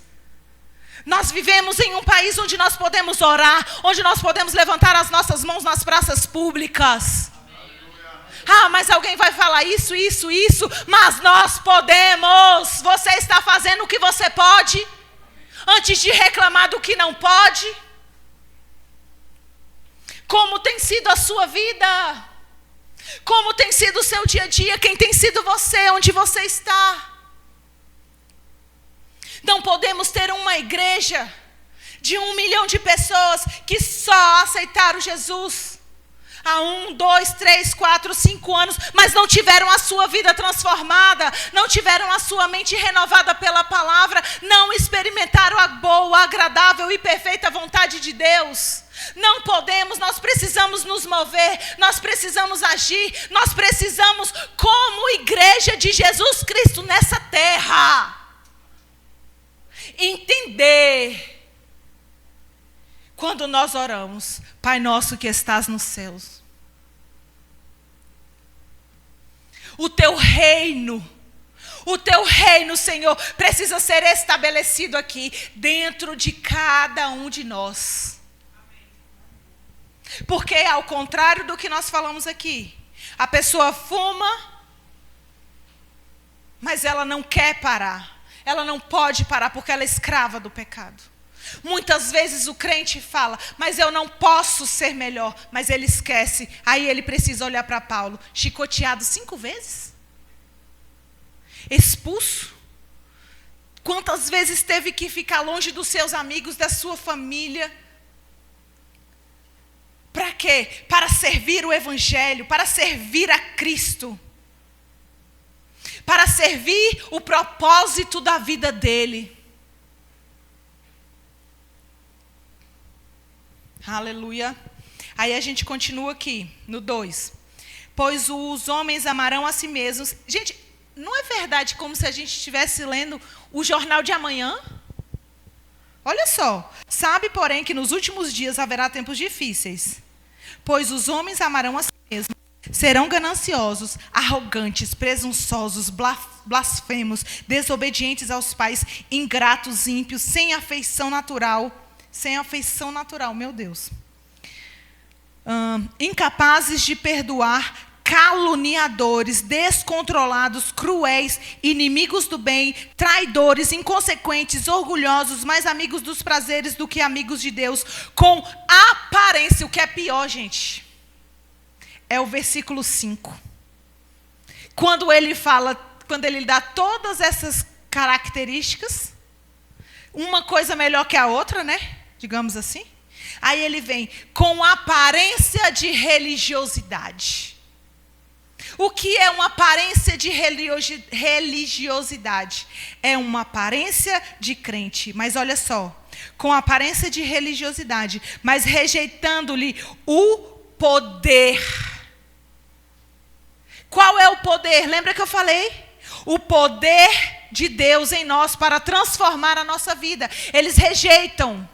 Nós vivemos em um país onde nós podemos orar, onde nós podemos levantar as nossas mãos nas praças públicas. Ah, mas alguém vai falar isso, mas nós podemos. Você está fazendo o que você pode, antes de reclamar do que não pode. Como tem sido a sua vida? Como tem sido o seu dia a dia? Quem tem sido você? Onde você está? Não podemos ter uma igreja de 1 milhão de pessoas que só aceitaram Jesus há 1, 2, 3, 4, 5 anos, mas não tiveram a sua vida transformada, não tiveram a sua mente renovada pela palavra, não experimentaram a boa, agradável e perfeita vontade de Deus. Não podemos, nós precisamos nos mover, nós precisamos agir, nós precisamos, como igreja de Jesus Cristo nessa terra, entender. Quando nós oramos, Pai nosso que estás nos céus, o teu reino, Senhor, precisa ser estabelecido aqui, dentro de cada um de nós. Porque ao contrário do que nós falamos aqui, a pessoa fuma, mas ela não quer parar, ela não pode parar porque ela é escrava do pecado. Muitas vezes o crente fala, mas eu não posso ser melhor, mas ele esquece. Aí ele precisa olhar para Paulo, chicoteado 5 vezes, expulso. Quantas vezes teve que ficar longe dos seus amigos, da sua família? Para quê? Para servir o Evangelho, para servir a Cristo, para servir o propósito da vida dele. Aleluia. Aí a gente continua aqui, no 2. Pois os homens amarão a si mesmos. Gente, não é verdade como se a gente estivesse lendo o jornal de amanhã? Olha só. Sabe, porém, que nos últimos dias haverá tempos difíceis. Pois os homens amarão a si mesmos, serão gananciosos, arrogantes, presunçosos, blasfemos, desobedientes aos pais, ingratos, ímpios, sem afeição natural, meu Deus. Incapazes de perdoar, caluniadores, descontrolados, cruéis, inimigos do bem, traidores, inconsequentes, orgulhosos, mais amigos dos prazeres do que amigos de Deus, com aparência. O que é pior, gente, é o versículo 5. Quando ele dá todas essas características, uma coisa melhor que a outra, né? Digamos assim. Aí ele vem com aparência de religiosidade. O que é uma aparência de religiosidade? É uma aparência de crente. Mas olha só, com aparência de religiosidade, mas rejeitando-lhe o poder. Qual é o poder? Lembra que eu falei? O poder de Deus em nós para transformar a nossa vida. Eles rejeitam.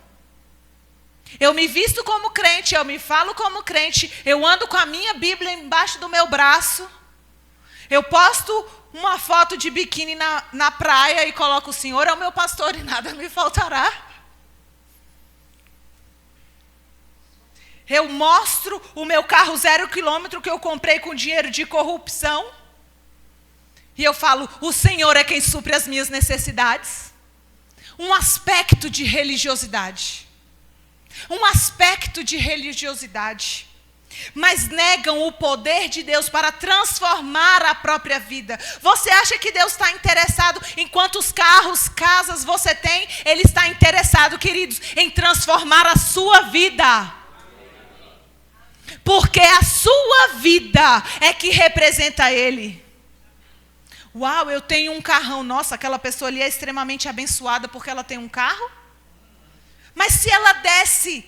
Eu me visto como crente, eu me falo como crente, eu ando com a minha Bíblia embaixo do meu braço. Eu posto uma foto de biquíni na praia e coloco: o Senhor é o meu pastor e nada me faltará. Eu mostro o meu carro 0 quilômetro que eu comprei com dinheiro de corrupção. E eu falo: o Senhor é quem supre as minhas necessidades. Um aspecto de religiosidade. Mas negam o poder de Deus para transformar a própria vida. Você acha que Deus está interessado em quantos carros, casas você tem? Ele está interessado, queridos, em transformar a sua vida. Porque a sua vida é que representa Ele. Uau, eu tenho um carrão. Nossa, aquela pessoa ali é extremamente abençoada porque ela tem um carro. Mas se ela desce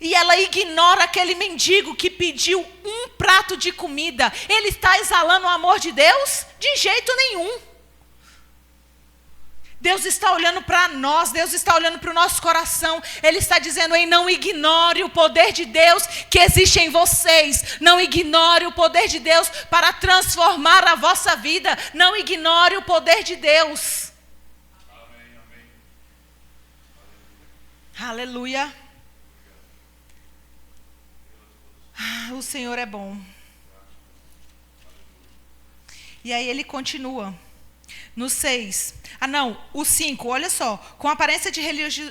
e ela ignora aquele mendigo que pediu um prato de comida, ele está exalando o amor de Deus? De jeito nenhum. Deus está olhando para nós, Deus está olhando para o nosso coração. Ele está dizendo, ei, não ignore o poder de Deus que existe em vocês. Não ignore o poder de Deus para transformar a vossa vida. Não ignore o poder de Deus. Amém, amém. Aleluia. O Senhor é bom. E aí ele continua. No 6. O 5, olha só. Com aparência de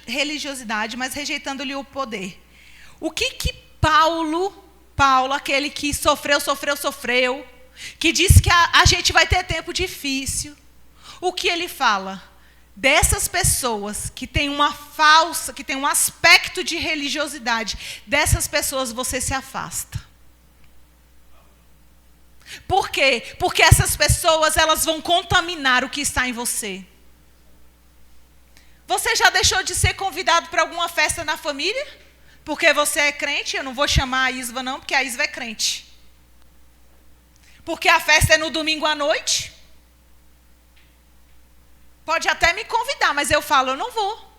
religiosidade, mas rejeitando-lhe o poder. O que Paulo, aquele que sofreu, que disse que a gente vai ter tempo difícil, o que ele fala? Dessas pessoas que têm que têm um aspecto de religiosidade, dessas pessoas você se afasta. Por quê? Porque essas pessoas, elas vão contaminar o que está em você. Você já deixou de ser convidado para alguma festa na família? Porque você é crente? Eu não vou chamar a Isva não, porque a Isva é crente. Porque a festa é no domingo à noite? Pode até me convidar, mas eu falo, eu não vou.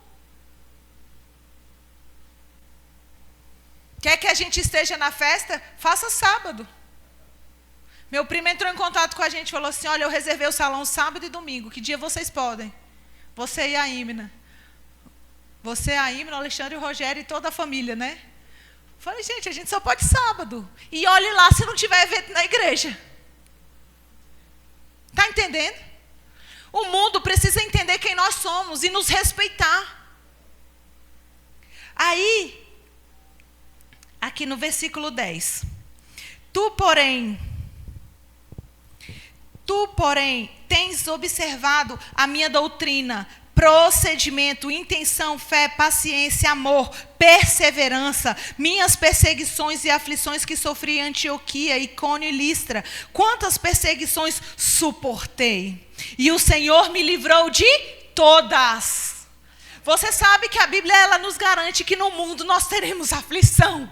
Quer que a gente esteja na festa? Faça sábado. Meu primo entrou em contato com a gente e falou assim, olha, eu reservei o salão sábado e domingo, que dia vocês podem? Você e a Ímina. Você, a Ímina, o Alexandre, o Rogério e toda a família, né? Falei, gente, a gente só pode sábado. E olhe lá se não tiver evento na igreja. Está entendendo? O mundo precisa entender quem nós somos e nos respeitar. Aí, aqui no versículo 10. Tu, porém, tens observado a minha doutrina, procedimento, intenção, fé, paciência, amor, perseverança, minhas perseguições e aflições que sofri em Antioquia, Icônio e Listra. Quantas perseguições suportei? E o Senhor me livrou de todas. Você sabe que a Bíblia ela nos garante que no mundo nós teremos aflição.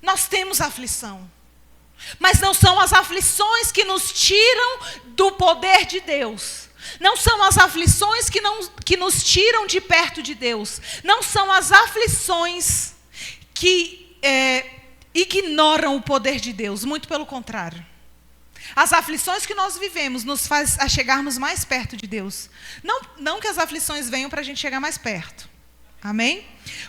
Nós temos aflição. Mas não são as aflições que nos tiram do poder de Deus. Não são as aflições que nos tiram de perto de Deus. Não são as aflições que ignoram o poder de Deus. Muito pelo contrário. As aflições que nós vivemos nos faz a chegarmos mais perto de Deus. Não que as aflições venham para a gente chegar mais perto. Amém?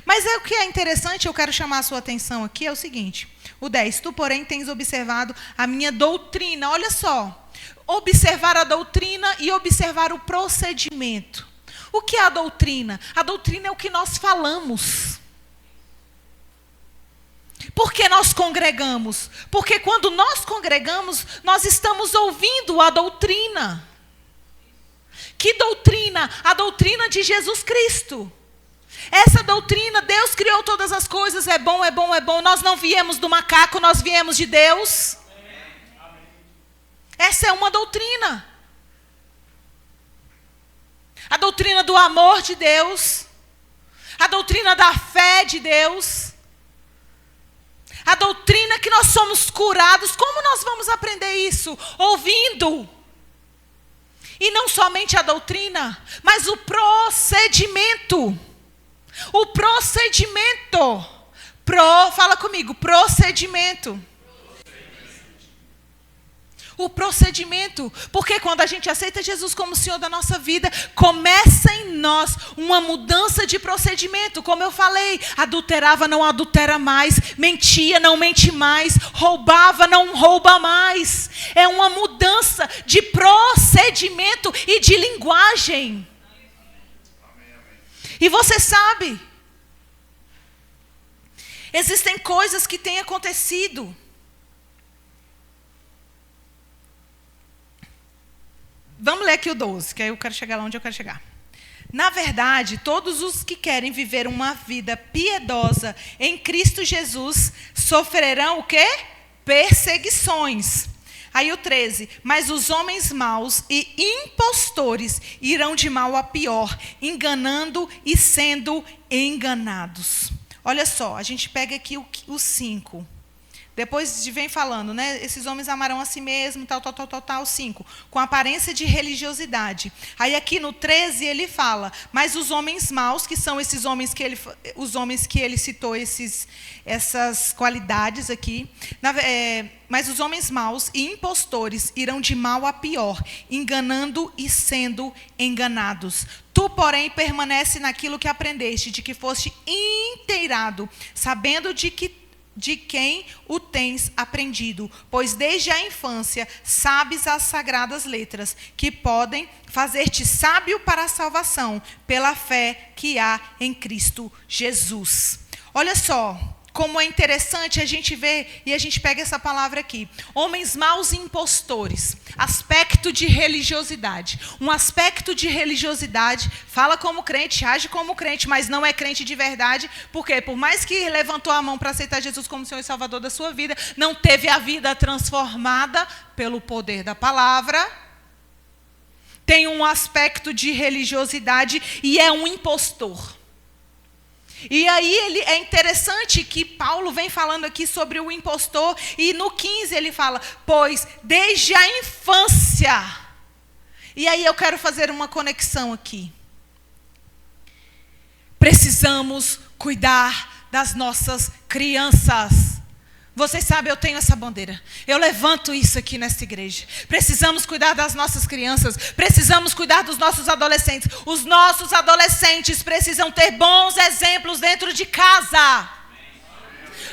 Mas o que é interessante, eu quero chamar a sua atenção aqui, é o seguinte. O 10, tu, porém, tens observado a minha doutrina. Olha só. Observar a doutrina e observar o procedimento. O que é a doutrina? A doutrina é o que nós falamos. Por que nós congregamos? Porque quando nós congregamos, nós estamos ouvindo a doutrina. Que doutrina? A doutrina de Jesus Cristo. Essa doutrina, Deus criou todas as coisas, é bom, é bom, é bom. Nós não viemos do macaco, nós viemos de Deus. Essa é uma doutrina. A doutrina do amor de Deus. A doutrina da fé de Deus. A doutrina que nós somos curados. Como nós vamos aprender isso? Ouvindo. E não somente a doutrina, mas o procedimento. O procedimento. Fala comigo, procedimento. O procedimento. Porque quando a gente aceita Jesus como Senhor da nossa vida, começa em nós uma mudança de procedimento. Como eu falei, adulterava, não adultera mais. Mentia, não mente mais. Roubava, não rouba mais. É uma mudança de procedimento e de linguagem. E você sabe, existem coisas que têm acontecido. Vamos ler aqui o 12, que aí eu quero chegar lá onde eu quero chegar. Na verdade, todos os que querem viver uma vida piedosa em Cristo Jesus sofrerão o quê? Perseguições. Aí o 13, mas os homens maus e impostores irão de mal a pior, enganando e sendo enganados. Olha só, a gente pega aqui o 5. Depois vem falando, né? Esses homens amarão a si mesmo, tal, 5. Com aparência de religiosidade. Aí aqui no 13 ele fala, mas os homens maus, que são esses homens que ele citou, essas qualidades aqui. Mas os homens maus e impostores irão de mal a pior, enganando e sendo enganados. Tu, porém, permanece naquilo que aprendeste, de que foste inteirado, sabendo de quem o tens aprendido, pois desde a infância sabes as sagradas letras, que podem fazer-te sábio para a salvação, pela fé que há em Cristo Jesus. Olha só, como é interessante a gente ver, e a gente pega essa palavra aqui, homens maus e impostores, aspecto de religiosidade. Um aspecto de religiosidade, fala como crente, age como crente, mas não é crente de verdade, porque por mais que levantou a mão para aceitar Jesus como Senhor e Salvador da sua vida, não teve a vida transformada pelo poder da palavra, tem um aspecto de religiosidade e é um impostor. E aí é interessante que Paulo vem falando aqui sobre o impostor, e no 15 ele fala, pois desde a infância. E aí eu quero fazer uma conexão aqui. Precisamos cuidar das nossas crianças. Vocês sabem, eu tenho essa bandeira. Eu levanto isso aqui nessa igreja. Precisamos cuidar das nossas crianças. Precisamos cuidar dos nossos adolescentes. Os nossos adolescentes precisam ter bons exemplos dentro de casa.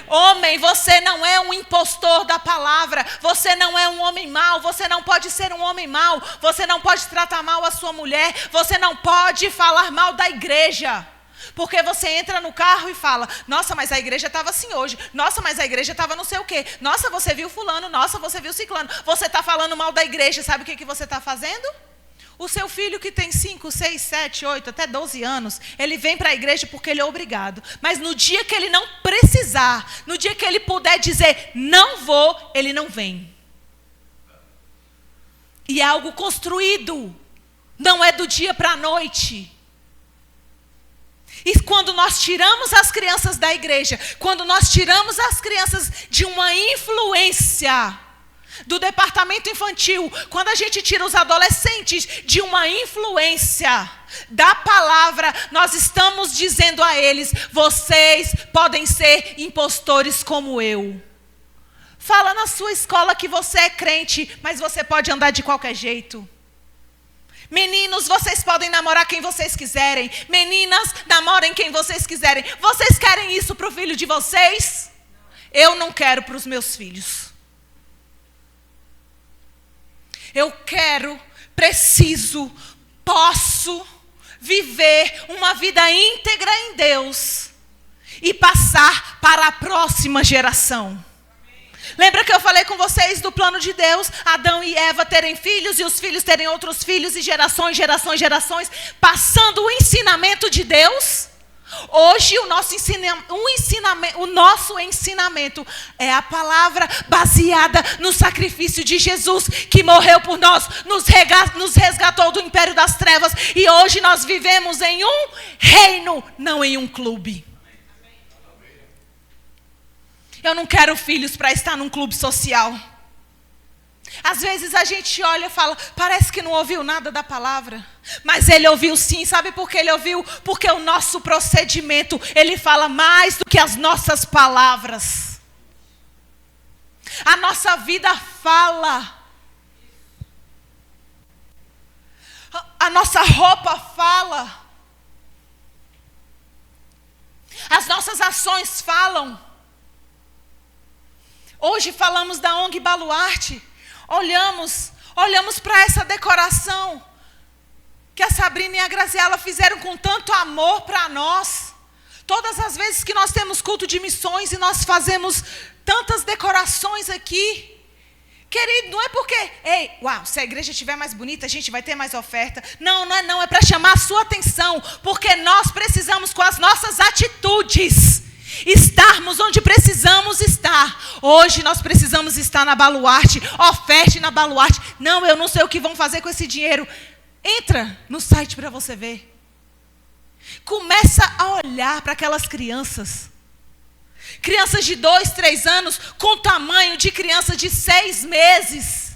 Homem, você não é um impostor da palavra. Você não é um homem mau. Você não pode ser um homem mau. Você não pode tratar mal a sua mulher. Você não pode falar mal da igreja. Porque você entra no carro e fala, nossa, mas a igreja estava assim hoje. Nossa, mas a igreja estava não sei o quê. Nossa, você viu fulano. Nossa, você viu ciclano. Você está falando mal da igreja. Sabe o que você está fazendo? O seu filho que tem 5, 6, 7, 8, até 12 anos, ele vem para a igreja porque ele é obrigado. Mas no dia que ele não precisar, no dia que ele puder dizer, não vou, ele não vem. E é algo construído. Não é do dia para a noite. E quando nós tiramos as crianças da igreja, quando nós tiramos as crianças de uma influência do departamento infantil, quando a gente tira os adolescentes de uma influência da palavra, nós estamos dizendo a eles, vocês podem ser impostores como eu. Fala na sua escola que você é crente, mas você pode andar de qualquer jeito. Meninos, vocês podem namorar quem vocês quiserem. Meninas, namorem quem vocês quiserem. Vocês querem isso para o filho de vocês? Eu não quero para os meus filhos. Eu quero, preciso, posso viver uma vida íntegra em Deus e passar para a próxima geração. Lembra que eu falei com vocês do plano de Deus? Adão e Eva terem filhos e os filhos terem outros filhos e gerações, passando o ensinamento de Deus? Hoje o nosso ensinamento é a palavra baseada no sacrifício de Jesus, que morreu por nós, nos resgatou do império das trevas, e hoje nós vivemos em um reino, não em um clube. Eu não quero filhos para estar num clube social. Às vezes a gente olha e fala, parece que não ouviu nada da palavra. Mas ele ouviu sim, sabe por que ele ouviu? Porque o nosso procedimento, ele fala mais do que as nossas palavras. A nossa vida fala. A nossa roupa fala. As nossas ações falam. Hoje falamos da ONG Baluarte, olhamos para essa decoração que a Sabrina e a Graziela fizeram com tanto amor para nós. Todas as vezes que nós temos culto de missões e nós fazemos tantas decorações aqui, querido, não é porque, se a igreja estiver mais bonita, a gente vai ter mais oferta. Não, é para chamar a sua atenção, porque nós precisamos com as nossas atitudes estarmos onde precisamos estar. Hoje nós precisamos estar na Baluarte. Oferte na Baluarte. Não, eu não sei o que vão fazer com esse dinheiro. Entra no site para você ver. Começa a olhar para aquelas crianças. Crianças de 2, 3 anos com tamanho de criança de 6 meses.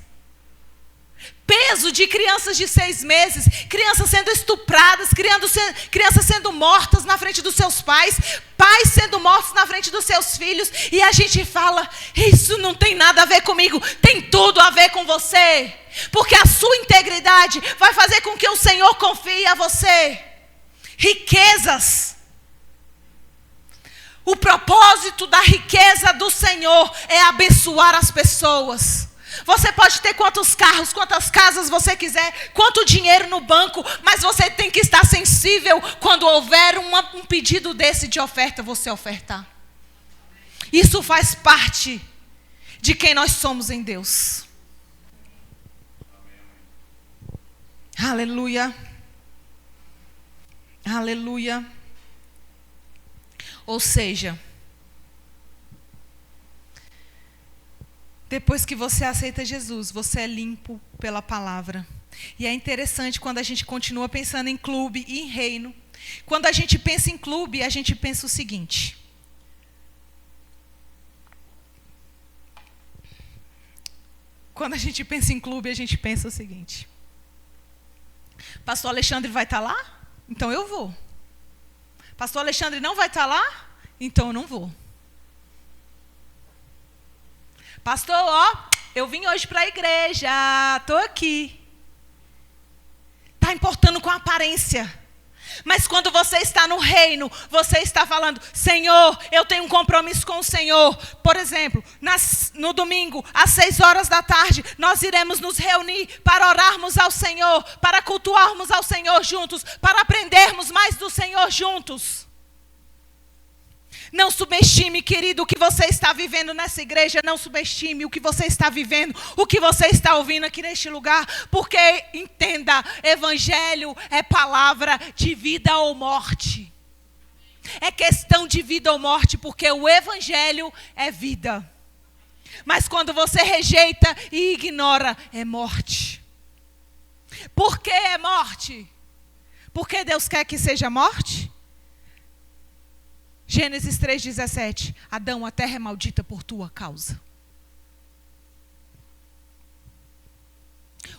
Peso de crianças de 6 meses. Crianças sendo estupradas, crianças sendo mortas na frente dos seus pais. Pais sendo mortos na frente dos seus filhos. E a gente fala, isso não tem nada a ver comigo. Tem tudo a ver com você. Porque a sua integridade vai fazer com que o Senhor confie a você. Riquezas. O propósito da riqueza do Senhor é abençoar as pessoas. Você pode ter quantos carros, quantas casas você quiser, quanto dinheiro no banco, mas você tem que estar sensível quando houver um pedido desse de oferta, você ofertar. Isso faz parte de quem nós somos em Deus. Aleluia. Aleluia. Ou seja, depois que você aceita Jesus, você é limpo pela palavra. E é interessante quando a gente continua pensando em clube e em reino. Quando a gente pensa em clube, a gente pensa o seguinte. Quando a gente pensa em clube, a gente pensa o seguinte. Pastor Alexandre vai estar lá? Então eu vou. Pastor Alexandre não vai estar lá? Então eu não vou. Pastor, eu vim hoje para a igreja, estou aqui. Está importando com a aparência. Mas quando você está no reino, você está falando, Senhor, eu tenho um compromisso com o Senhor. Por exemplo, no domingo, às 6 horas da tarde, nós iremos nos reunir para orarmos ao Senhor, para cultuarmos ao Senhor juntos, para aprendermos mais do Senhor juntos. Não subestime, querido, o que você está vivendo nessa igreja. Não subestime o que você está vivendo, o que você está ouvindo aqui neste lugar. Porque, entenda, evangelho é palavra de vida ou morte. É questão de vida ou morte, porque o evangelho é vida. Mas quando você rejeita e ignora, é morte. Por que é morte? Porque Deus quer que seja morte? Gênesis 3,17. Adão, a terra é maldita por tua causa.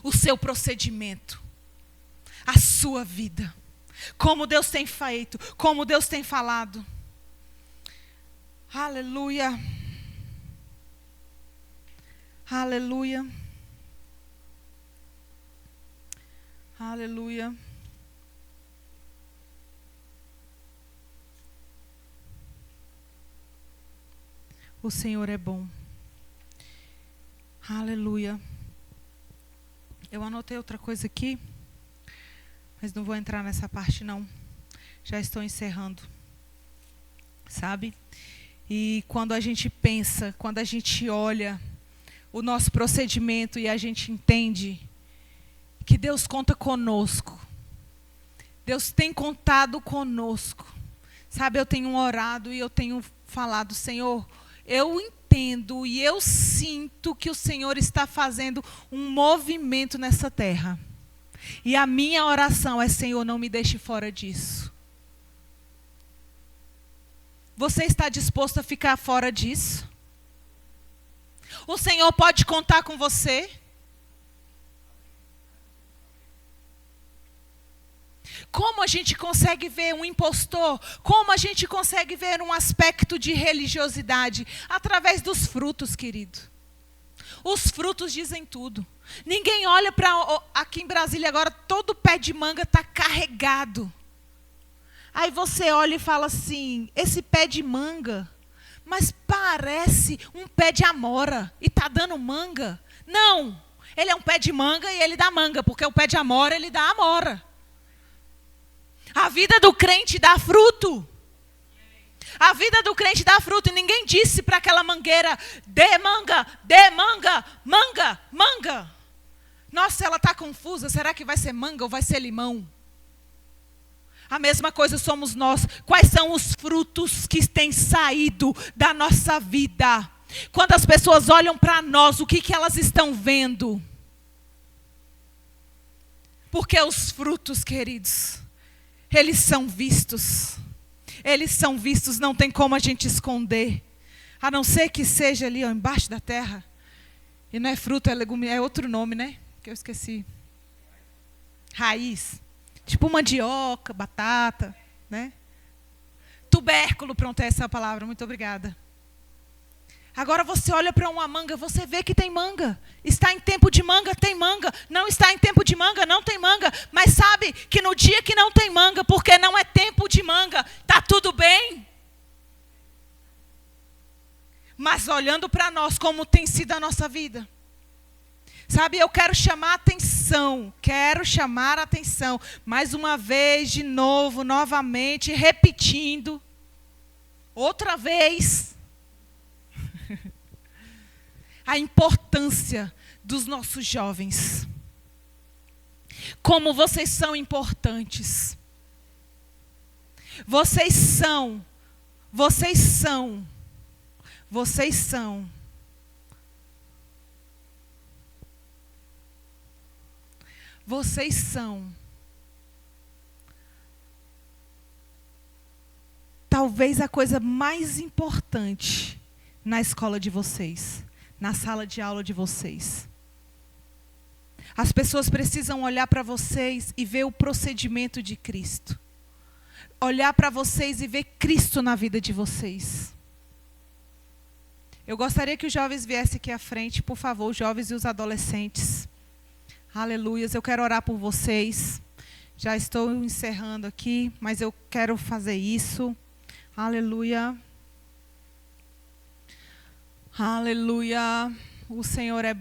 O seu procedimento, a sua vida, como Deus tem feito, como Deus tem falado. Aleluia. Aleluia. Aleluia. O Senhor é bom. Aleluia. Eu anotei outra coisa aqui, mas não vou entrar nessa parte não. Já estou encerrando. Sabe? E quando a gente pensa, quando a gente olha o nosso procedimento e a gente entende que Deus conta conosco. Deus tem contado conosco. Sabe, eu tenho orado e eu tenho falado, Senhor, eu entendo e eu sinto que o Senhor está fazendo um movimento nessa terra. E a minha oração é, Senhor, não me deixe fora disso. Você está disposto a ficar fora disso? O Senhor pode contar com você? Como a gente consegue ver um impostor? Como a gente consegue ver um aspecto de religiosidade? Através dos frutos, querido. Os frutos dizem tudo. Ninguém olha para... Aqui em Brasília agora, todo pé de manga está carregado. Aí você olha e fala assim, esse pé de manga, mas parece um pé de amora e está dando manga. Não, ele é um pé de manga e ele dá manga, porque o pé de amora, ele dá amora. A vida do crente dá fruto. A vida do crente dá fruto. E ninguém disse para aquela mangueira, dê manga, manga, manga. Nossa, ela está confusa. Será que vai ser manga ou vai ser limão? A mesma coisa somos nós. Quais são os frutos que têm saído da nossa vida? Quando as pessoas olham para nós, o que elas estão vendo? Porque os frutos, queridos, eles são vistos. Eles são vistos, não tem como a gente esconder. A não ser que seja ali, ó, embaixo da terra. E não é fruto, é legume, é outro nome, né? Que eu esqueci. Raiz. Tipo mandioca, batata, né? Tubérculo, pronto, essa é a palavra, muito obrigada. Agora você olha para uma manga, você vê que tem manga. Está em tempo de manga, tem manga. Não está em tempo de manga, não tem manga. Mas sabe que no dia que não tem manga, porque não é tempo de manga, está tudo bem. Mas olhando para nós, como tem sido a nossa vida. Sabe, eu quero chamar a atenção, mais uma vez, de novo, novamente, repetindo, outra vez, a importância dos nossos jovens. Como vocês são importantes. Vocês são talvez a coisa mais importante na escola de vocês, na sala de aula de vocês. As pessoas precisam olhar para vocês e ver o procedimento de Cristo. Olhar para vocês e ver Cristo na vida de vocês. Eu gostaria que os jovens viessem aqui à frente, por favor, os jovens e os adolescentes. Aleluias, eu quero orar por vocês. Já estou encerrando aqui, mas eu quero fazer isso. Aleluia. Aleluia. O Senhor é